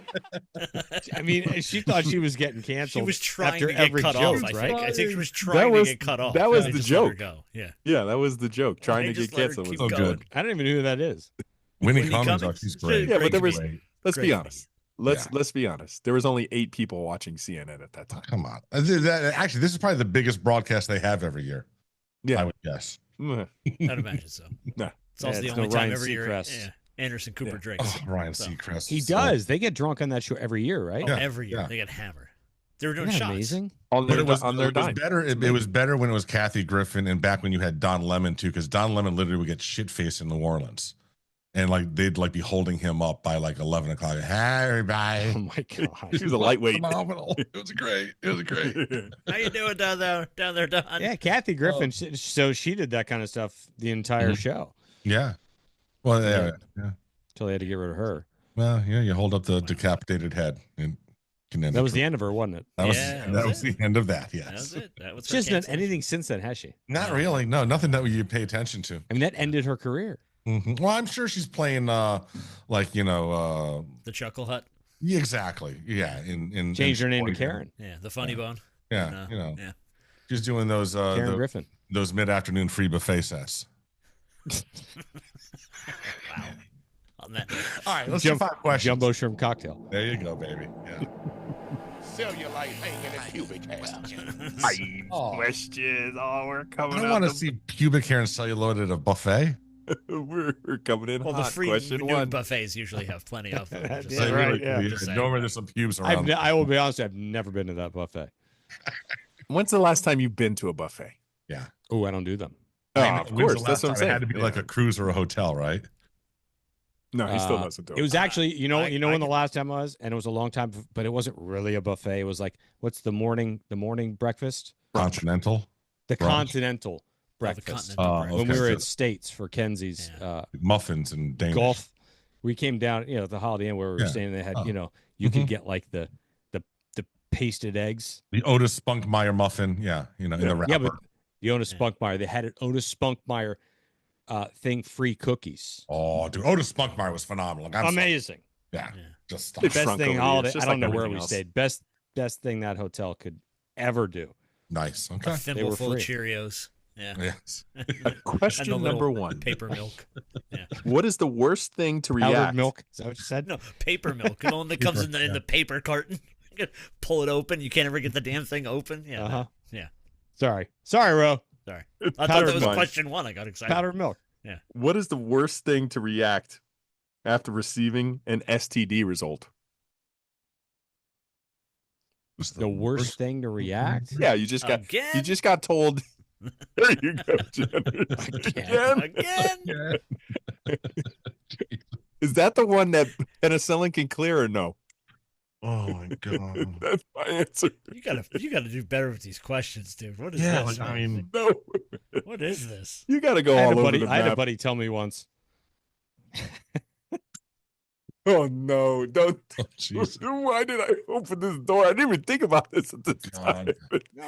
I mean, she thought she was getting canceled. She was trying after to get every cut joke, off, I right? think. I think she was trying to get cut off. That was They the just let her joke. Go. Yeah. Yeah, that was the joke. Trying to just get let her canceled. keep Was So going. good. I don't even know who that is. Whitney Whitney Cummings, Cummings? she's great. Yeah, but there was. Great. Let's Great be comedian. honest. Let's be honest. There was only 8 people watching CNN at that time. Come on. Actually, this is probably the biggest broadcast they have every year. Yeah. I would guess. Mm. I'd imagine so. Nah. It's also Yeah, the it's only no time Ryan every year Seacrest. Anderson Cooper drinks. Oh, Ryan So- Seacrest. He So- does. They get drunk on that show every year, right? Oh, Yeah, every year. yeah. They get hammered. They were doing Isn't that shots. amazing? On But their, it was on their it was dime. better. It was better when it was Kathy Griffin and back when you had Don Lemon too, because Don Lemon literally would get shit faced in New Orleans, and like they'd like be holding him up by like 11 o'clock. Hi, everybody. Oh my god. She was a lightweight. Phenomenal. It was great. It was great. How you doing down there, Don? Yeah, Kathy Griffin. So she did that kind of stuff the entire show Yeah. Well, yeah. until they had to get rid of her. Well, yeah. You hold up the decapitated head, and can end That it. was the end of her, wasn't it? That was Yeah, that was the end of that. Yes. That was it. That was She hasn't done cancellation. anything since then, has she? Not really. No, nothing that you pay attention to. I mean, that ended her career. Well, I'm sure she's playing, like The Chuckle Hut. yeah, exactly. Yeah. In Changed her name to sporting. Karen. Yeah, the Funny Bone. Yeah. No, You know, yeah. she's doing those Karen Griffin. those mid-afternoon free buffet sets. Wow. On that note. All right, let's do 5 questions. Jumbo shrimp cocktail. There you go, baby. Yeah. Cellulite hanging in pubic hair. Questions. Oh, we're coming I don't out. want to see pubic hair and celluloid at a buffet. We're coming in Well, the hot. free Question nude 1. buffets usually have plenty of them. Just Yeah, Say, saying. right, really, yeah. Just saying. Normally there's some pubes around. I will be honest, I've never been to that buffet. When's the last time you've been to a buffet? Yeah. Oh, I don't do them. Oh, I mean, of when's the course. last That's what I'm time? saying. It had to be like a cruise or a hotel, right? No, he still doesn't do it. It was actually, you know I when the last time was, and it was a long time, but it wasn't really a buffet. It was like, what's the morning breakfast? Continental. The Brunch. continental the breakfast. continental Oh, breakfast. When we were Okay. at States for Kenzie's Muffins and Danish. golf, we came down, at the Holiday Inn where we were Yeah. staying. They had, Oh. you Mhm. could get like the pasted eggs. The Otis Spunkmeyer muffin. Yeah. In the wrapper. Yeah, but the Otis Spunkmeyer, they had an Otis Spunkmeyer thing free cookies. Oh, dude. Otis Spunkmeyer was phenomenal. Like, I'm sorry. Amazing. Yeah. Yeah. Just stop. They've Best shrunk thing over the holiday. years, just I don't like know where everything we else. stayed. Best thing that hotel could ever do. Nice. A Okay. thimble were full of free. Cheerios. Yeah. Yes. Question And the little number 1. Paper milk. Yeah. What is the worst thing to Powdered react? milk. Is that what you said? No, paper milk. The one that comes in the paper carton. You gotta pull it open. You can't ever get the damn thing open. Yeah. Uh-huh. Yeah. Sorry, Ro. Sorry. I thought Powdered that was milk. question 1. I got excited. Powdered milk. What is the worst thing to react after receiving an STD result? The worst thing to react? Yeah, you just got told. There you go, Jenner. Again. Is that the one that penicillin can clear or no? Oh my god. That's my answer. You gotta do better with these questions, dude. What is Yeah, this? like, I mean, No. What is this? You got to go all over the I had a map. buddy tell me once. Oh no! Don't. oh, Jesus. Why did I open this door? I didn't even think about this at the time. No,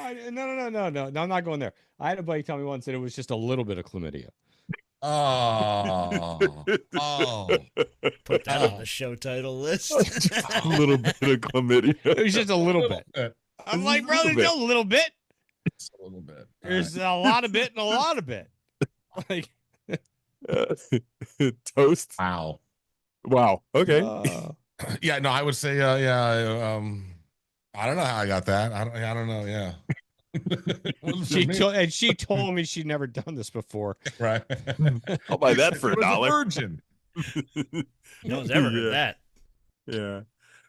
I'm not going there. I had a buddy tell me once that it was just a little bit of chlamydia. Oh. Put that on the show title list. A little bit of chlamydia. It was just a little bit. I'm like, bro, there's a little bit. It's a little bit. There's a lot of bit and a lot of bit. Like, Toast. Wow. Wow. Okay. Yeah, no, I would say, I don't know how I got that. I don't know. Yeah. she told me she'd never done this before. Right. I'll buy that for She was $1. virgin. No one's ever heard that. Yeah.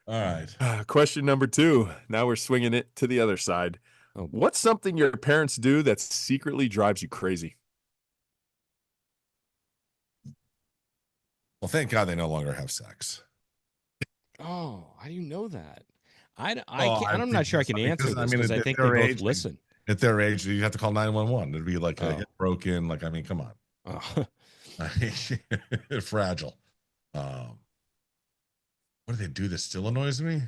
All right. Question number 2. Now we're swinging it to the other side. Oh. What's something your parents do that secretly drives you crazy? Well, thank God they no longer have sex. Oh, how do you know that? I'm think not sure I that's can funny, answer 'cause, this I mean, because I at think they their both age, listen. At their age, you have to call 911. It'd be like Oh. get broken. Like, I mean, come on. Oh. Fragile. What do they do that still annoys me?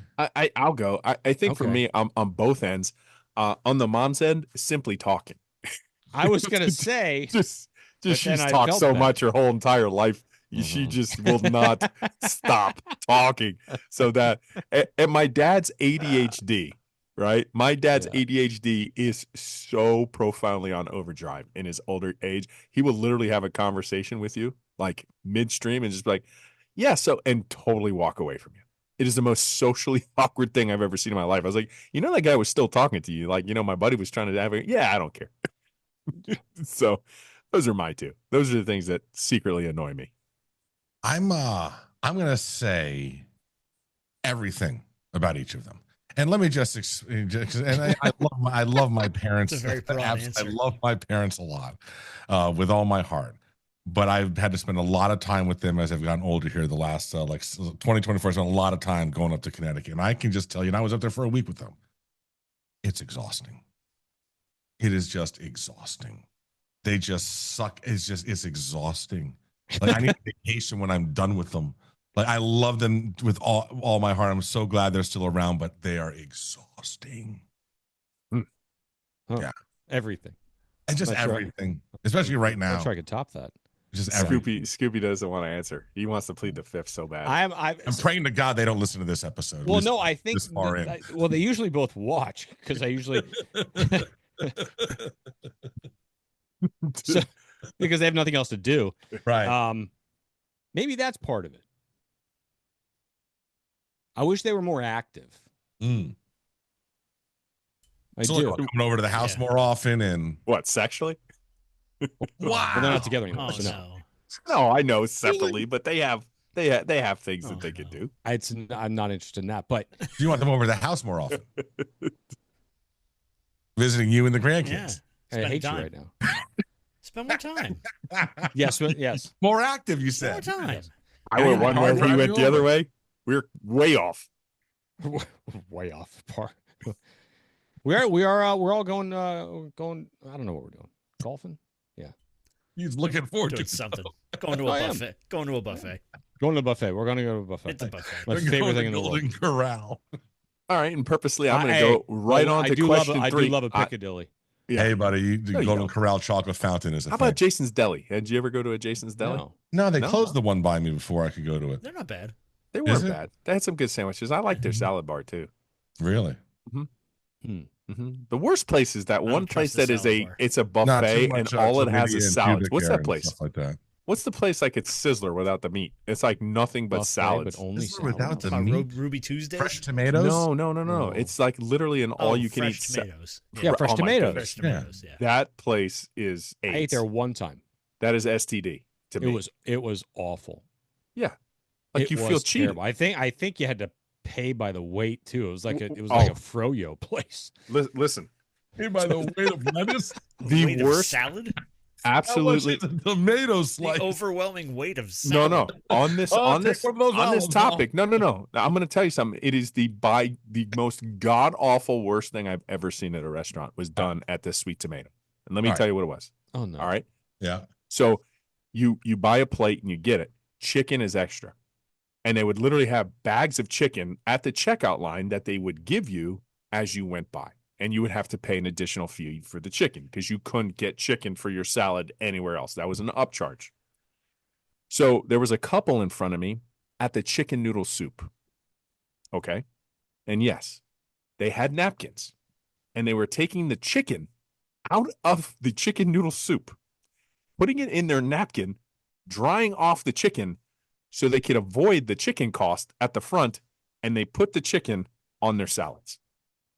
I'll go. I think for Okay. me, I'm on both ends. On the mom's end, simply talking. I was gonna say just but then she's I talked felt so bad. much her whole entire life. She just will not stop talking. So that and my dad's ADHD, right? My dad's ADHD is so profoundly on overdrive in his older age. He will literally have a conversation with you like midstream and just be like, yeah, so, and totally walk away from you. It is the most socially awkward thing I've ever seen in my life. I was like, that guy was still talking to you. Like, my buddy was trying to have a, I don't care. So those are my 2. Those are the things that secretly annoy me. I'm gonna say everything about each of them. And let me just and I love my parents. It's a very broad answer. I love my parents a lot, with all my heart. But I've had to spend a lot of time with them as I've gotten older here. The last 2024, I spent a lot of time going up to Connecticut, and I can just tell you, and I was up there for a week with them. It's exhausting. It is just exhausting. They just suck. It's exhausting. Like, I need a vacation when I'm done with them. Like, I love them with all my heart. I'm so glad they're still around, but they are exhausting. Huh. Yeah. Everything. And just everything, especially right now. I'm sure I could top that. Just everything. Scooby doesn't want to answer. He wants to plead the fifth so bad. I'm praying to God they don't listen to this episode. Well, no, I think this far in. Well, they usually both watch because I usually because they have nothing else to do. Right. Maybe that's part of it. I wish they were more active. Mm. I so do. like, coming over to the house more often and what, sexually? Wow. But they're not together anymore. Oh, so no. No, I know separately, but they have things that they could do. I'm not interested in that. But do you want them over to the house more often? Visiting you and the grandkids. I hate you right now. Spend more time. Yes. More active, you said. More time. I went one way, he went the other way. We're way off. Way off par. We're all going. I don't know what we're doing. Golfing. Yeah. He's looking forward Doing to something. Going to a buffet. Going to a buffet. Going to a buffet. We're going to go to a buffet. It's a buffet. My favorite thing in the world. Golden Corral. All right, and purposely, I'm going to go right on to question 3. I do love a Piccadilly. Yeah. Hey, buddy, the Golden Corral chocolate fountain is a How thing. about Jason's Deli? Did you ever go to a Jason's Deli? No, they closed the one by me before I could go to it. They're not bad. They weren't bad. They had some good sandwiches. I like their salad bar too. Really? The worst place is that one place that is it's a buffet and all it has is salads. What's that place? Like that. What's the place like it's Sizzler without the meat? It's like nothing but Buffet, salads. but only Sizzler without the Ruby meat? Tuesday. Fresh tomatoes? No. It's like literally an all-you-can-eat. Fresh tomatoes. Yeah, fresh tomatoes. Fresh tomatoes. Yeah. That place is I ate there one time. That is STD to me. It was awful. Yeah, like It you was feel cheated. terrible. I think you had to pay by the weight too. It was like it was like a froyo place. Listen, Pay by the weight of lettuce. the weight worst, of salad. absolutely. How much is a tomato slice. The overwhelming weight of No, salad. no. On this, Oh, on take this, one of those on this olives, topic. No. Now, I'm going to tell you something. It is the most god awful worst thing I've ever seen at a restaurant was done at this Sweet Tomato. And let me tell you what it was. Oh no! All right. Yeah. So you buy a plate and you get it. Chicken is extra, and they would literally have bags of chicken at the checkout line that they would give you as you went by. And you would have to pay an additional fee for the chicken because you couldn't get chicken for your salad anywhere else. That was an upcharge. So there was a couple in front of me at the chicken noodle soup. Okay. And yes, they had napkins and they were taking the chicken out of the chicken noodle soup, putting it in their napkin, drying off the chicken so they could avoid the chicken cost at the front. And they put the chicken on their salads.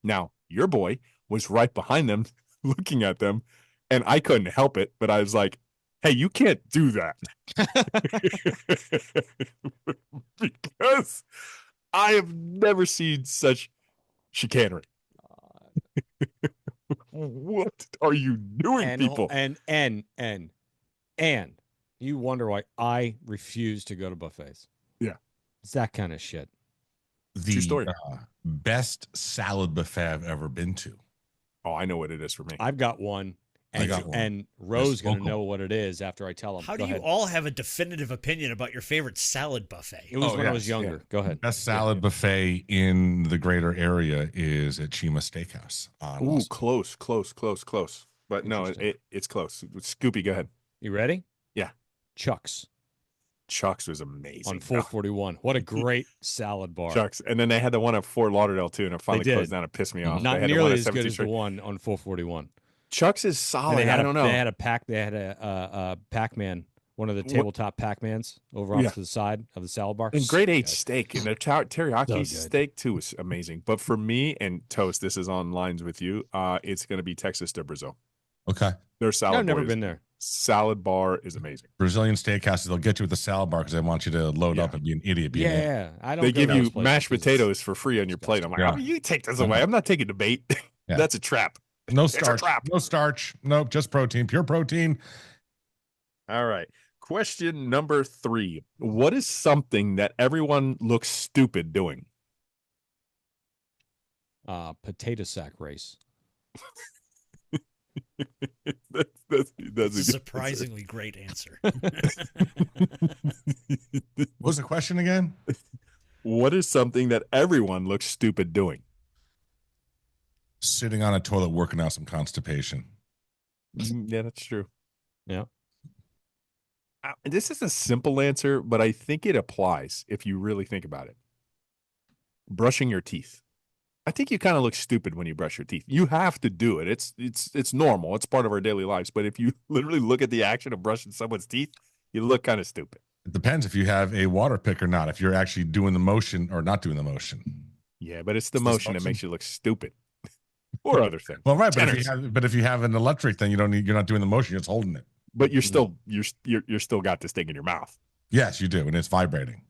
Now, your boy was right behind them looking at them, and I couldn't help it, but I was like, hey, you can't do that. Because I have never seen such chicanery. What are you doing, people? And you wonder why I refuse to go to buffets. Yeah. It's that kind of shit. The story. Best salad buffet I've ever been to. Oh, I know what it is for me. I've got one. I got one. And Ro's Yes, going to local. know what it is after I tell him. How Go do you ahead. all have a definitive opinion about your favorite salad buffet? It was Oh, when I yes, was younger. yeah. Go ahead. Best salad buffet in the greater area is at Chima Steakhouse. On Ooh, Los- close. But no, it's close. Scoopy, go ahead. You ready? Yeah. Chuck's Chuck's was amazing. on 441. What a great salad bar. Chuck's. And then they had the one at Fort Lauderdale, too, and it finally did. closed down. It pissed me off. Not They had the nearly one at as good 17th as the Street. one on 441. Chuck's is And solid. they had I don't know. They had a Pac-Man, one of the tabletop Pac-Mans over off to the side of the salad bar. And So grade 8 good. steak. And their teriyaki So good. steak, too, is amazing. But for me and Toast, this is on lines with you. It's going to be Texas de Brazil. Okay. Their salad I've never bar is- been there. Salad bar is amazing. Brazilian steakhouses, they'll get you with the salad bar because they want you to load up and be an idiot. Be an idiot. Yeah, I don't. They go give to you those places mashed 'cause it's- potatoes for free on your plate. I'm like, Yeah. oh, you take this away. I'm not taking the bait. Yeah. That's a trap. No It's a starch. trap. No starch. Nope. Just protein. Pure protein. All right. Question number 3. What is something that everyone looks stupid doing? Potato sack race. That's That's a good surprisingly great answer. What was the question again? What is something that everyone looks stupid doing? Sitting on a toilet working out some constipation. Yeah, that's true. Yeah. This is a simple answer, but I think it applies if you really think about it. Brushing your teeth. I think you kind of look stupid when you brush your teeth. You have to do it. It's normal. It's part of our daily lives. But if you literally look at the action of brushing someone's teeth, you look kind of stupid. It depends if you have a water pick or not. If you're actually doing the motion or not doing the motion. Yeah, but it's the It's motion that dysfunction. makes you look stupid. Or other things. Well, right, Generous. but if you have an electric thing, you're not doing the motion. You're just holding it. But you're still got this thing in your mouth. Yes, you do, and it's vibrating.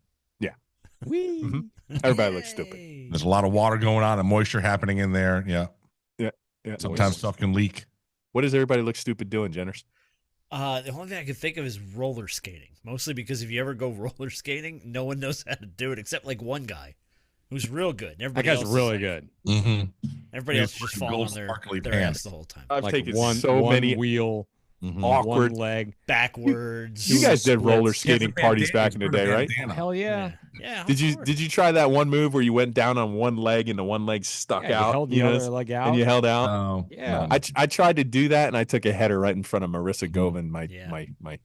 Whee! Everybody looks stupid. Yay. There's a lot of water going on and moisture happening in there. Yeah. Yeah. Sometimes stuff can leak. What does everybody look stupid doing, Jenners? The only thing I can think of is roller skating. Mostly because if you ever go roller skating, no one knows how to do it except like one guy who's real good. And That everybody guy's else is really like- good. Mm-hmm. Everybody He else has just gold falling on their sparkly ass pants. the whole time. I've Like taken one so many wheel, awkward. one leg. Backwards. You guys did roller splits. skating parties back in the day, right? Hell yeah! Yeah. Did you try that one move where you went down on one leg and the one leg stuck Yeah, you out? held the you know, other leg out. and you held out. Oh, Yeah. I tried to do that and I took a header right in front of Marissa Govin, Yeah.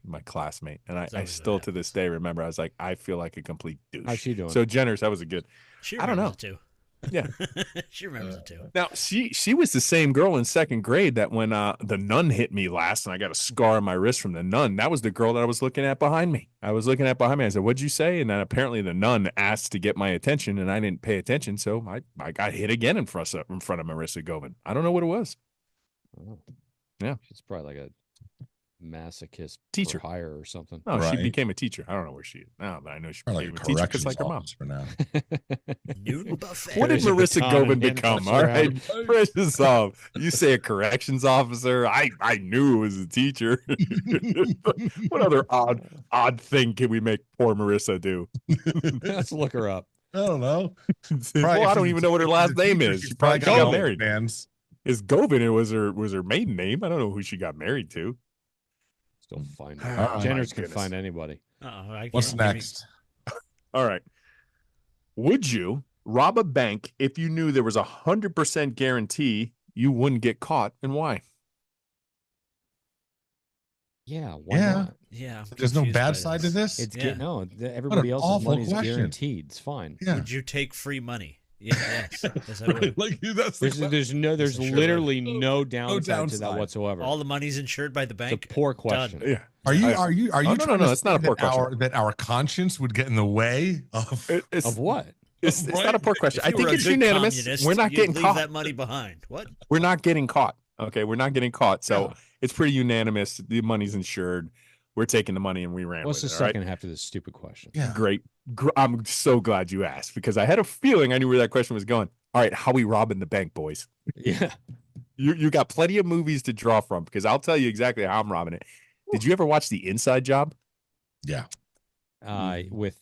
my classmate, and I always still what to this day remember. I was like, I feel like a complete douche. How's she doing? So Jenners, that was a good. She I don't remembers know. it too. Yeah. She remembers it too. Now she was the same girl in second grade that when the nun hit me last and I got a scar on my wrist from the nun. That was the girl that I was looking at behind me. I said, "What'd you say?" And then apparently the nun asked to get my attention and I didn't pay attention, so I got hit again in front of Marissa Govin. I don't know what it was. Oh. Yeah. She's probably like a masochist Teacher. for hire or something. No, she Right. became a teacher. I don't know where she is now, but I know she Or became like a a teacher just corrections like her mom. officer now. Noon buffet. What did Carries a Marissa baton and Govan handcuffs become? All right, around. precious off. You say a corrections officer. I knew it was a teacher. What other odd thing can we make poor Marissa do? Let's look her up. I don't know. Well, I don't even know what her last name is. She probably got married. Fans. Is Govan? It was her maiden name. I don't know who she got married to. Still find Oh, it. Jenners can goodness. find anybody. What's next? All right. Would you rob a bank if you knew there was 100% guarantee you wouldn't get caught, and why? Yeah, why Yeah. not? Yeah. I'm There's no confused by bad side to this. It's Yeah. everybody else's awful money is question. guaranteed. It's fine. Yeah. Would you take free money? Yeah, yes. Yes, I would. Like that's the There's Sure literally no downside to downside. that whatsoever. All the money's insured by the It's a bank. poor question. Yeah. Are you Oh, no, trying no, to it's not a say poor that question. that our conscience would get in the way of Of what? It's not a poor question. I If you were think a it's good unanimous. communist, We're not you'd getting leave caught. that money behind. What? We're not getting caught. Okay, we're not getting caught. So Yeah. it's pretty unanimous. The money's insured. We're taking the money and we ran What's the with it. all right? second half of this stupid question? Yeah. Great. I'm so glad you asked because I had a feeling I knew where that question was going. All right, how we robbing the bank, boys? Yeah. You got plenty of movies to draw from because I'll tell you exactly how I'm robbing it. Did you ever watch The Inside Job? Yeah. With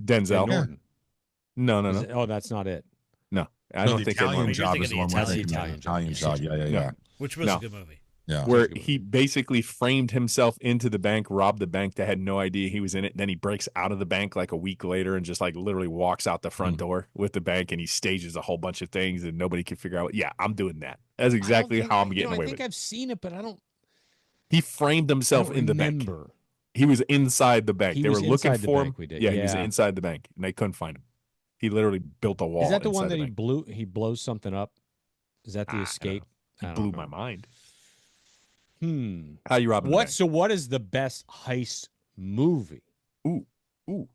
Denzel? Norton. No. Oh, that's not it. No, I No, don't the think Italian You're job thinking is the the one we're Italian thinking job. of. Italian job. Yeah. Which was No. a good movie. Yeah. where he basically framed himself into the bank, robbed the bank that had no idea he was in it. And then he breaks out of the bank like a week later and just like literally walks out the front door with the bank and he stages a whole bunch of things and nobody can figure out. Yeah, I'm doing that. That's exactly how I'm getting away I with think it. I've seen it, but I don't. He framed himself in the bank. Remember. He was inside the bank. He They was were looking inside the for bank, him. we did. Yeah, he was Yeah. inside the bank and they couldn't find him. He literally built a wall. Is that the one inside that the he bank. blew? He blows something up. Is that I the don't escape? He I don't blew know. my mind. Hmm. How you robbing the bank? So what is the best heist movie? Ooh,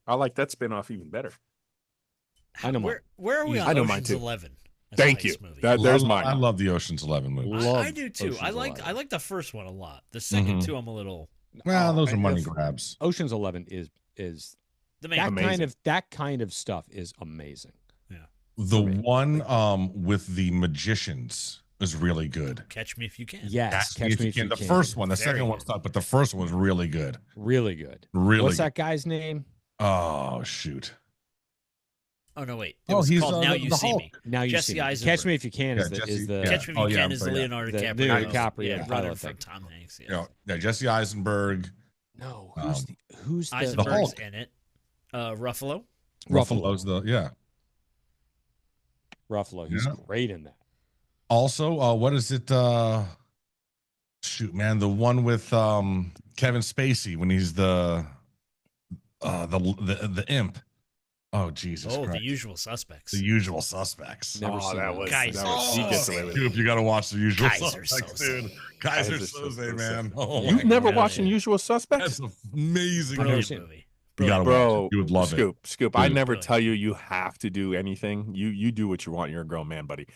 I like that spinoff even better. I know mine. Where are we I on know mine Ocean's too. 11? as a Thank you. heist movie? There's mine. I love the Ocean's 11 movie. I do too. I like the first one a lot. The second two, I'm a little. Well, those are money the- grabs. Ocean's 11 is The main that kind of stuff is amazing. The one with the magicians is really good. Catch Me If You Can. Yes, Catch Me If You Can. The first one, the second one's not, but the first one was really good. Really good. Really. What's good. that guy's name? Oh shoot. Oh no, wait. Oh, he's called Now You the See Hulk. Me. Now You Jesse See Me. Eisenberg. Catch Me If You Can Yeah, is the Jesse- the yeah. Catch Me If You Oh, Can yeah, is the but yeah. Leonardo The DiCaprio. DiCaprio, Yeah, yeah, running pilot from thing. Tom Hanks. Yes. Yeah, Jesse Eisenberg. No, who's the Eisenberg's Hulk. in it. Ruffalo. Ruffalo's the Ruffalo. He's Yeah. great in that. Also, what is it? Shoot, man, the one with Kevin Spacey when he's the imp. Oh Jesus! Oh, Christ. The Usual Suspects. The Usual Suspects. Never seen that was Guys, he gets away with it. Dude, you got to watch The Usual Kaiser Suspects, Soze. dude. Kaiser Kaiser Soze, Soze. man. Oh, You've my never God. watched Unusual Suspects? That's amazing. Brilliant movie. movie. You got to watch Bro, it. You would love it. Scoop. I Dude. never Brilliant. tell you have to do anything. You do what you want. You're a grown man, buddy.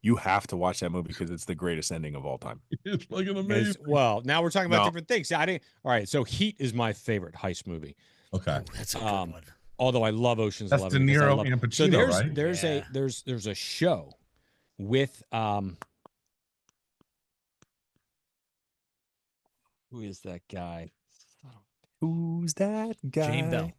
You have to watch that movie because it's the greatest ending of all time. It's fucking Is- amazing. well, now we're talking about No. different things. I didn't. All right, so Heat is my favorite heist movie. Okay. That's a good Um, one. Although I love Ocean's That's 11. De because I Niro love- and So Pacino, there's right? there's Yeah. there's a show with who is that guy? Who's that guy? Jaheim Bell.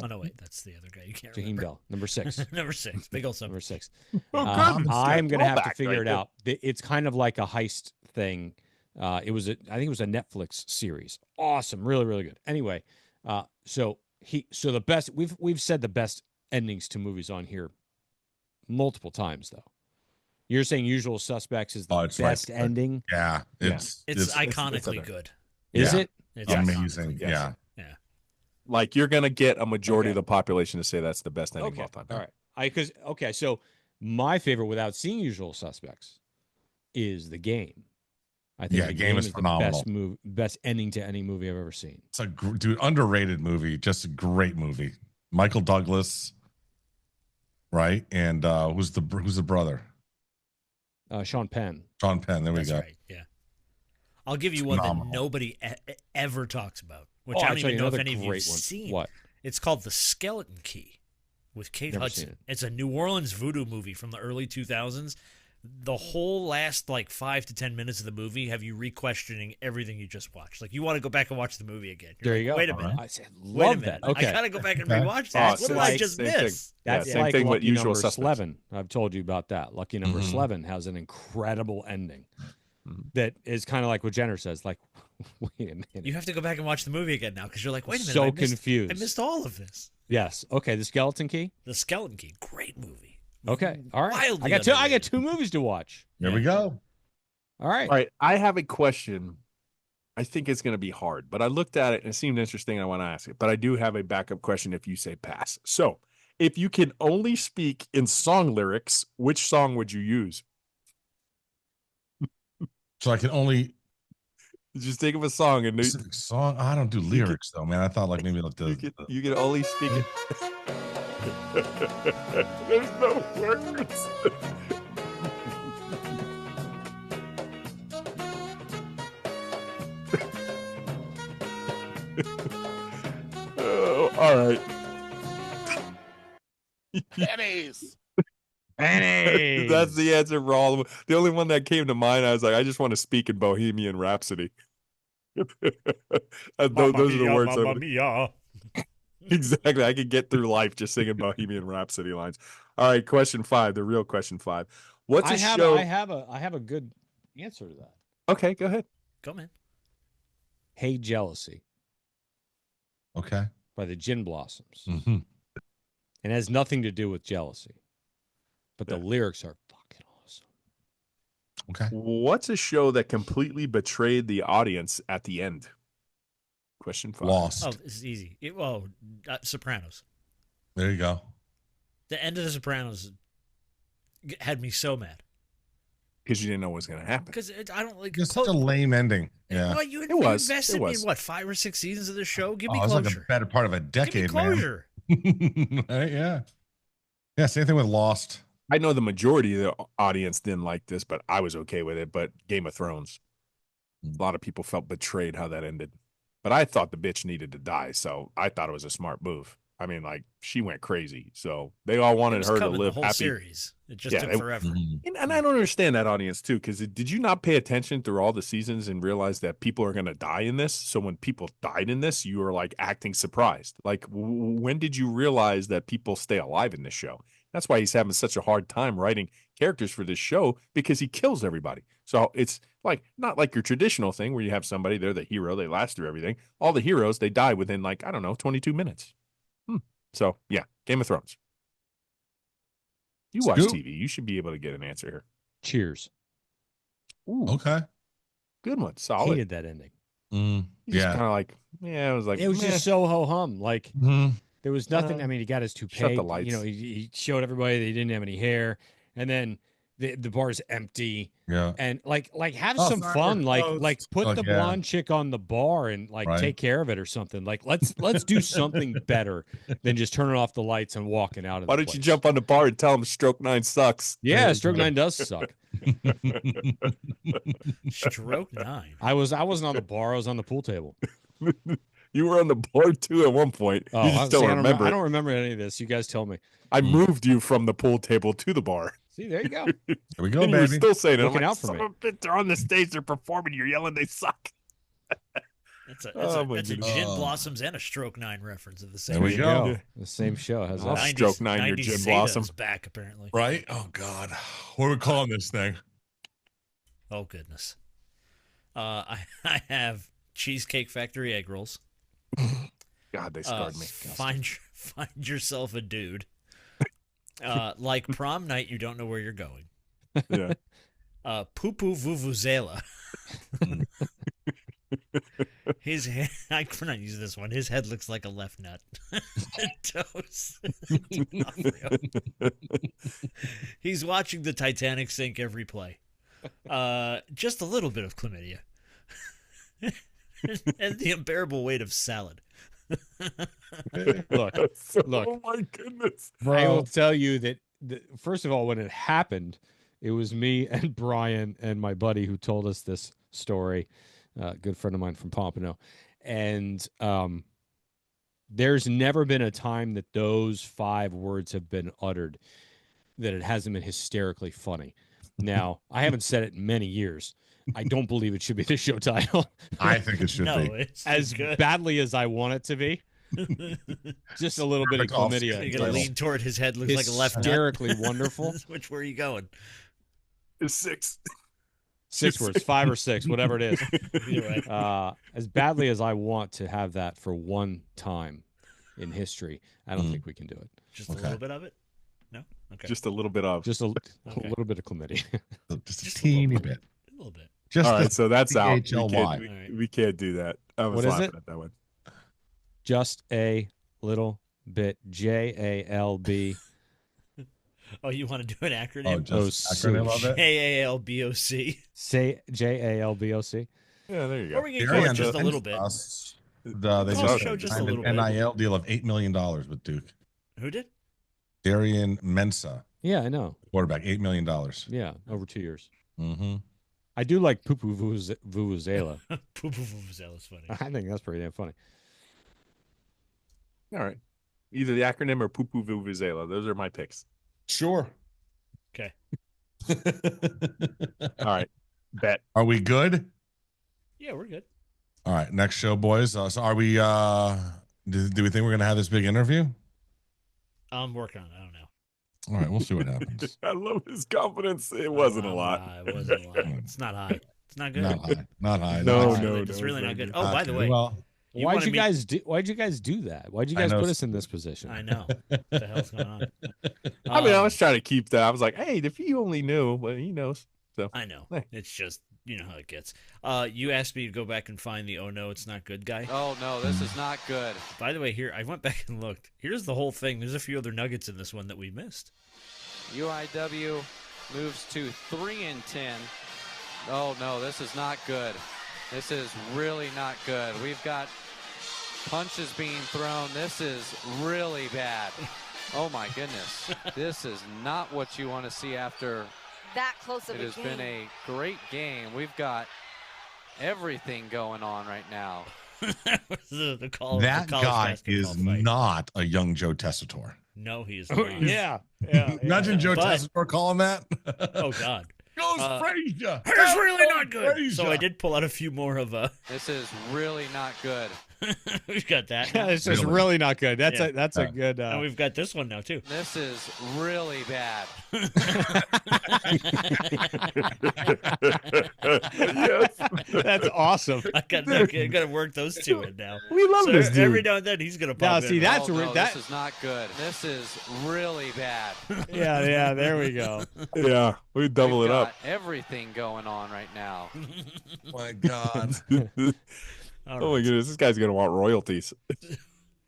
Oh no, wait, that's the other guy. You can't Jaheim remember. Bell, number 6. Number 6. Big old Number something. 6. Oh, goodness, I'm gonna have to throwback figure right it there. out. It's kind of like a heist thing. I think it was a Netflix series. Awesome, really, really good. Anyway, so the best we've said the best endings to movies on here multiple times though. You're saying Usual Suspects is the Oh, it's right best there. ending? Yeah, It's iconically okay. good. Is Yeah. it? It's amazing. iconically good. Yeah. Yeah. Like you're gonna get a majority Okay. of the population to say that's the best ending of all time. All right. So my favorite without seeing Usual Suspects is The Game. I think Yeah, The Game is the phenomenal. best ending to any movie I've ever seen. It's a dude underrated movie, just a great movie. Michael Douglas, right? And who's the brother? Sean Penn. Sean Penn. There we That's go. right. Yeah. I'll give you one Phenomenal. that nobody ever talks about, which Oh, I I'll don't tell even you know if another any of you have great one. seen. What? It's called The Skeleton Key with Kate Never seen Hudson. it. It's a New Orleans voodoo movie from the early 2000s. The whole last 5 to 10 minutes of the movie have you re-questioning everything you just watched. Like, you want to go back and watch the movie again. You're There like, you go. Wait a minute. I said, Wait a love minute. that. Okay. I got to go back and Okay. rewatch that. What did I same- just same miss? thing. That's Yeah, same like thing with Lucky Usual Number Suspects. Slevin. I've told you about that. Lucky Number Mhm. Slevin has an incredible ending Mhm. that is kind of like what Jenner says. Like, wait a minute. You have to go back and watch the movie again now because you're like, wait a minute. So I missed, confused. I missed all of this. Yes. Okay. The Skeleton Key. The Skeleton Key. Great movie. Okay. All right. Wildly I got two underrated. movies to watch. There we go. All right. All right, I have a question. I think it's going to be hard, but I looked at it and it seemed interesting. I want to ask it, but I do have a backup question if you say pass. So, if you can only speak in song lyrics, which song would you use? So I can only Just think of a song and specific song. I don't do lyrics though, man. I thought like maybe like you can only speak it. There's no words. Oh, all right. pennies. That's the answer for all of them. The only one that came to mind, I was like, I just want to speak in Bohemian Rhapsody. Those are the words. Mamma mia. Exactly. I could get through life just singing Bohemian Rhapsody lines. All right, question 5, the real question 5. What's a show? I have a good answer to that. Okay, go ahead. Go, man. Hey Jealousy Okay. by the Gin Blossoms. Mm-hmm. It has nothing to do with jealousy, but the lyrics are fucking awesome. Okay. What's a show that completely betrayed the audience at the end? Question 5. Lost. Oh, this is easy. Sopranos. There you go. The end of The Sopranos had me so mad. Because you didn't know what was going to happen. Because I don't like. It's such a lame ending. Yeah. Well, you was. invested It was. in what, 5 or 6 seasons of the show? Give me Oh, it was like a closure. better part of a decade, Give me closure. man. Right, yeah. Yeah, same thing with Lost. I know the majority of the audience didn't like this, but I was okay with it. But Game of Thrones, a lot of people felt betrayed how that ended. But I thought the bitch needed to die, so I thought it was a smart move. I mean, like, she went crazy, so they all It wanted was her to coming the live whole happy. series. It just Yeah, took it- forever. Mhm. And I don't understand that audience too, because did you not pay attention through all the seasons and realize that people are going to die in this? So when people died in this, you were like acting surprised. Like, when did you realize that people stay alive in this show? That's why he's having such a hard time writing characters for this show, because he kills everybody. So it's like not like your traditional thing where you have somebody, they're the hero, they last through everything. All the heroes, they die within like, I don't know, 22 minutes. So yeah, Game of Thrones. You watch Scoop. TV, you should be able to get an answer here. Cheers. Ooh, Okay. good one, solid. Hated that ending. Yeah. Kind of like, yeah, it was like, It was meh. just so ho hum. Like Mhm. there was nothing. I mean, he got his toupee. shut the lights. You know, he showed everybody that he didn't have any hair, and then the bar's empty. Yeah. And like have Oh, some sorry, fun. we're Like closed. put Like, the yeah. blonde chick on the bar and like Right. take care of it or something. Like let's do something better than just turning off the lights and walking out of. Why the don't you place. jump on the bar and tell him Stroke 9 sucks? Yeah, Stroke 9 does suck. Stroke 9. I wasn't on the bar. I was on the pool table. You were on the board too at one point. Oh, You just see, don't I remember. I don't remember any of this. You guys tell me. I moved you from the pool table to the bar. See, there you go. There we go, And you were baby. still saying it. I'm Looking like, out for "Son me." of a bitch, they're on the stage, they're performing, you're yelling, they suck. That's Oh, my a goodness. Gin Blossoms and a Stroke 9 reference of the same. There we show. go. The same show has I'll that. Stroke 9 your 90s Gin Zeta Blossom. is back, apparently. Right? Oh God. What are we calling this thing? Oh, goodness. I have Cheesecake Factory egg rolls. God, they scarred me. Find yourself a dude. Like prom night, you don't know where you're going. Yeah. Poo poo vuvuzela. His head, I cannot use this one. His head looks like a left nut. Toes. He's watching the Titanic sink every play. Just a little bit of chlamydia. And the unbearable weight of salad. Look, Oh my goodness. I will tell you that, first of all, when it happened, it was me and Brian and my buddy who told us this story. good friend of mine from Pompano. And there's never been a time that those 5 words have been uttered that it hasn't been hysterically funny. Now, I haven't said it in many years. I don't believe it should be the show title. I think it should be. It's as good. badly as I want it to be. Just a little bit of chlamydia. You're gonna lean toward his head, looks like a left nut. Hysterically wonderful. Which way are you going? It's 6. 6 words, 5 or 6, whatever it is. Either way. As badly as I want to have that for one time in history, I don't think we can do it. Just a little bit of it? No? Okay. Just a little bit of. Just a little bit of chlamydia. Just a teeny bit. A little bit. Just all right, so that's out. HLY. We can't do that. I was What is laughing it? at that one. Just a little bit. JALB. Oh, you want to do an acronym? Oh, just acronym of it? JALBOC. Say JALBOC. Yeah, there you go. Or we can call it just a little bit. They Call the just show just a signed little an bit. NIL deal of $8 million with Duke. Who did? Darian Mensah, Yeah, I know. quarterback, $8 million. Yeah, over 2 years. Mm-hmm. I do like Poo Poo Vuvuzela. Poo Poo Vuvuzela is funny. I think that's pretty damn funny. All right. Either the acronym or Poo Poo Vuvuzela. Those are my picks. Sure. Okay. All right. Bet. Are we good? Yeah, we're good. All right. Next show, boys. So are we, do we think we're going to have this big interview? I'm working on it. I don't know. All right. We'll see what happens. I love his confidence. It wasn't a lot. It wasn't a lot. It's not high. It's not good. Not high. Not high. No, It's really not good. Oh, by the good. way, Well, Why'd you guys do that? Why'd you guys know. put us in this position? I know. What the hell's going on? I mean, I was trying to keep that. I was like, hey, if he only knew, but he knows. So I know. Hey. It's just, you know how it gets. You asked me to go back and find the "Oh no, it's not good" guy. Oh, no, this is not good. By the way, here I went back and looked. Here's the whole thing. There's a few other nuggets in this one that we missed. UIW moves to 3-10. Oh, no, this is not good. This is really not good. We've got punches being thrown. This is really bad. Oh, my goodness. This is not what you want to see after that close of it a has game. been a great game. We've got everything going on right now. the college that guy is fight. not a young Joe Tessitore. No, he is not. Yeah. Imagine Joe But- Tessitore calling that. Oh God. Goes Frazier. It's really not good. Frazier. So I did pull out a few more of This is really not good. we've got that. Yeah, it's just really not good. That's Yeah. a good. And we've got this one now too. This is really bad. Yes. That's awesome. I gotta work those two in now. We love this dude. Every now and then he's gonna Now, pop see, in. that's oh, re- no, that. this is not good. This is really bad. Yeah. There we go. Yeah, we double We've it up. got everything going on right now. My God. Oh my goodness, this guy's gonna want royalties.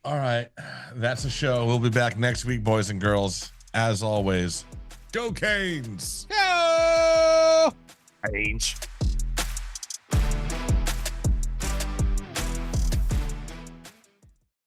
All right. That's the show. We'll be back next week, boys and girls. As always, go Canes. Change.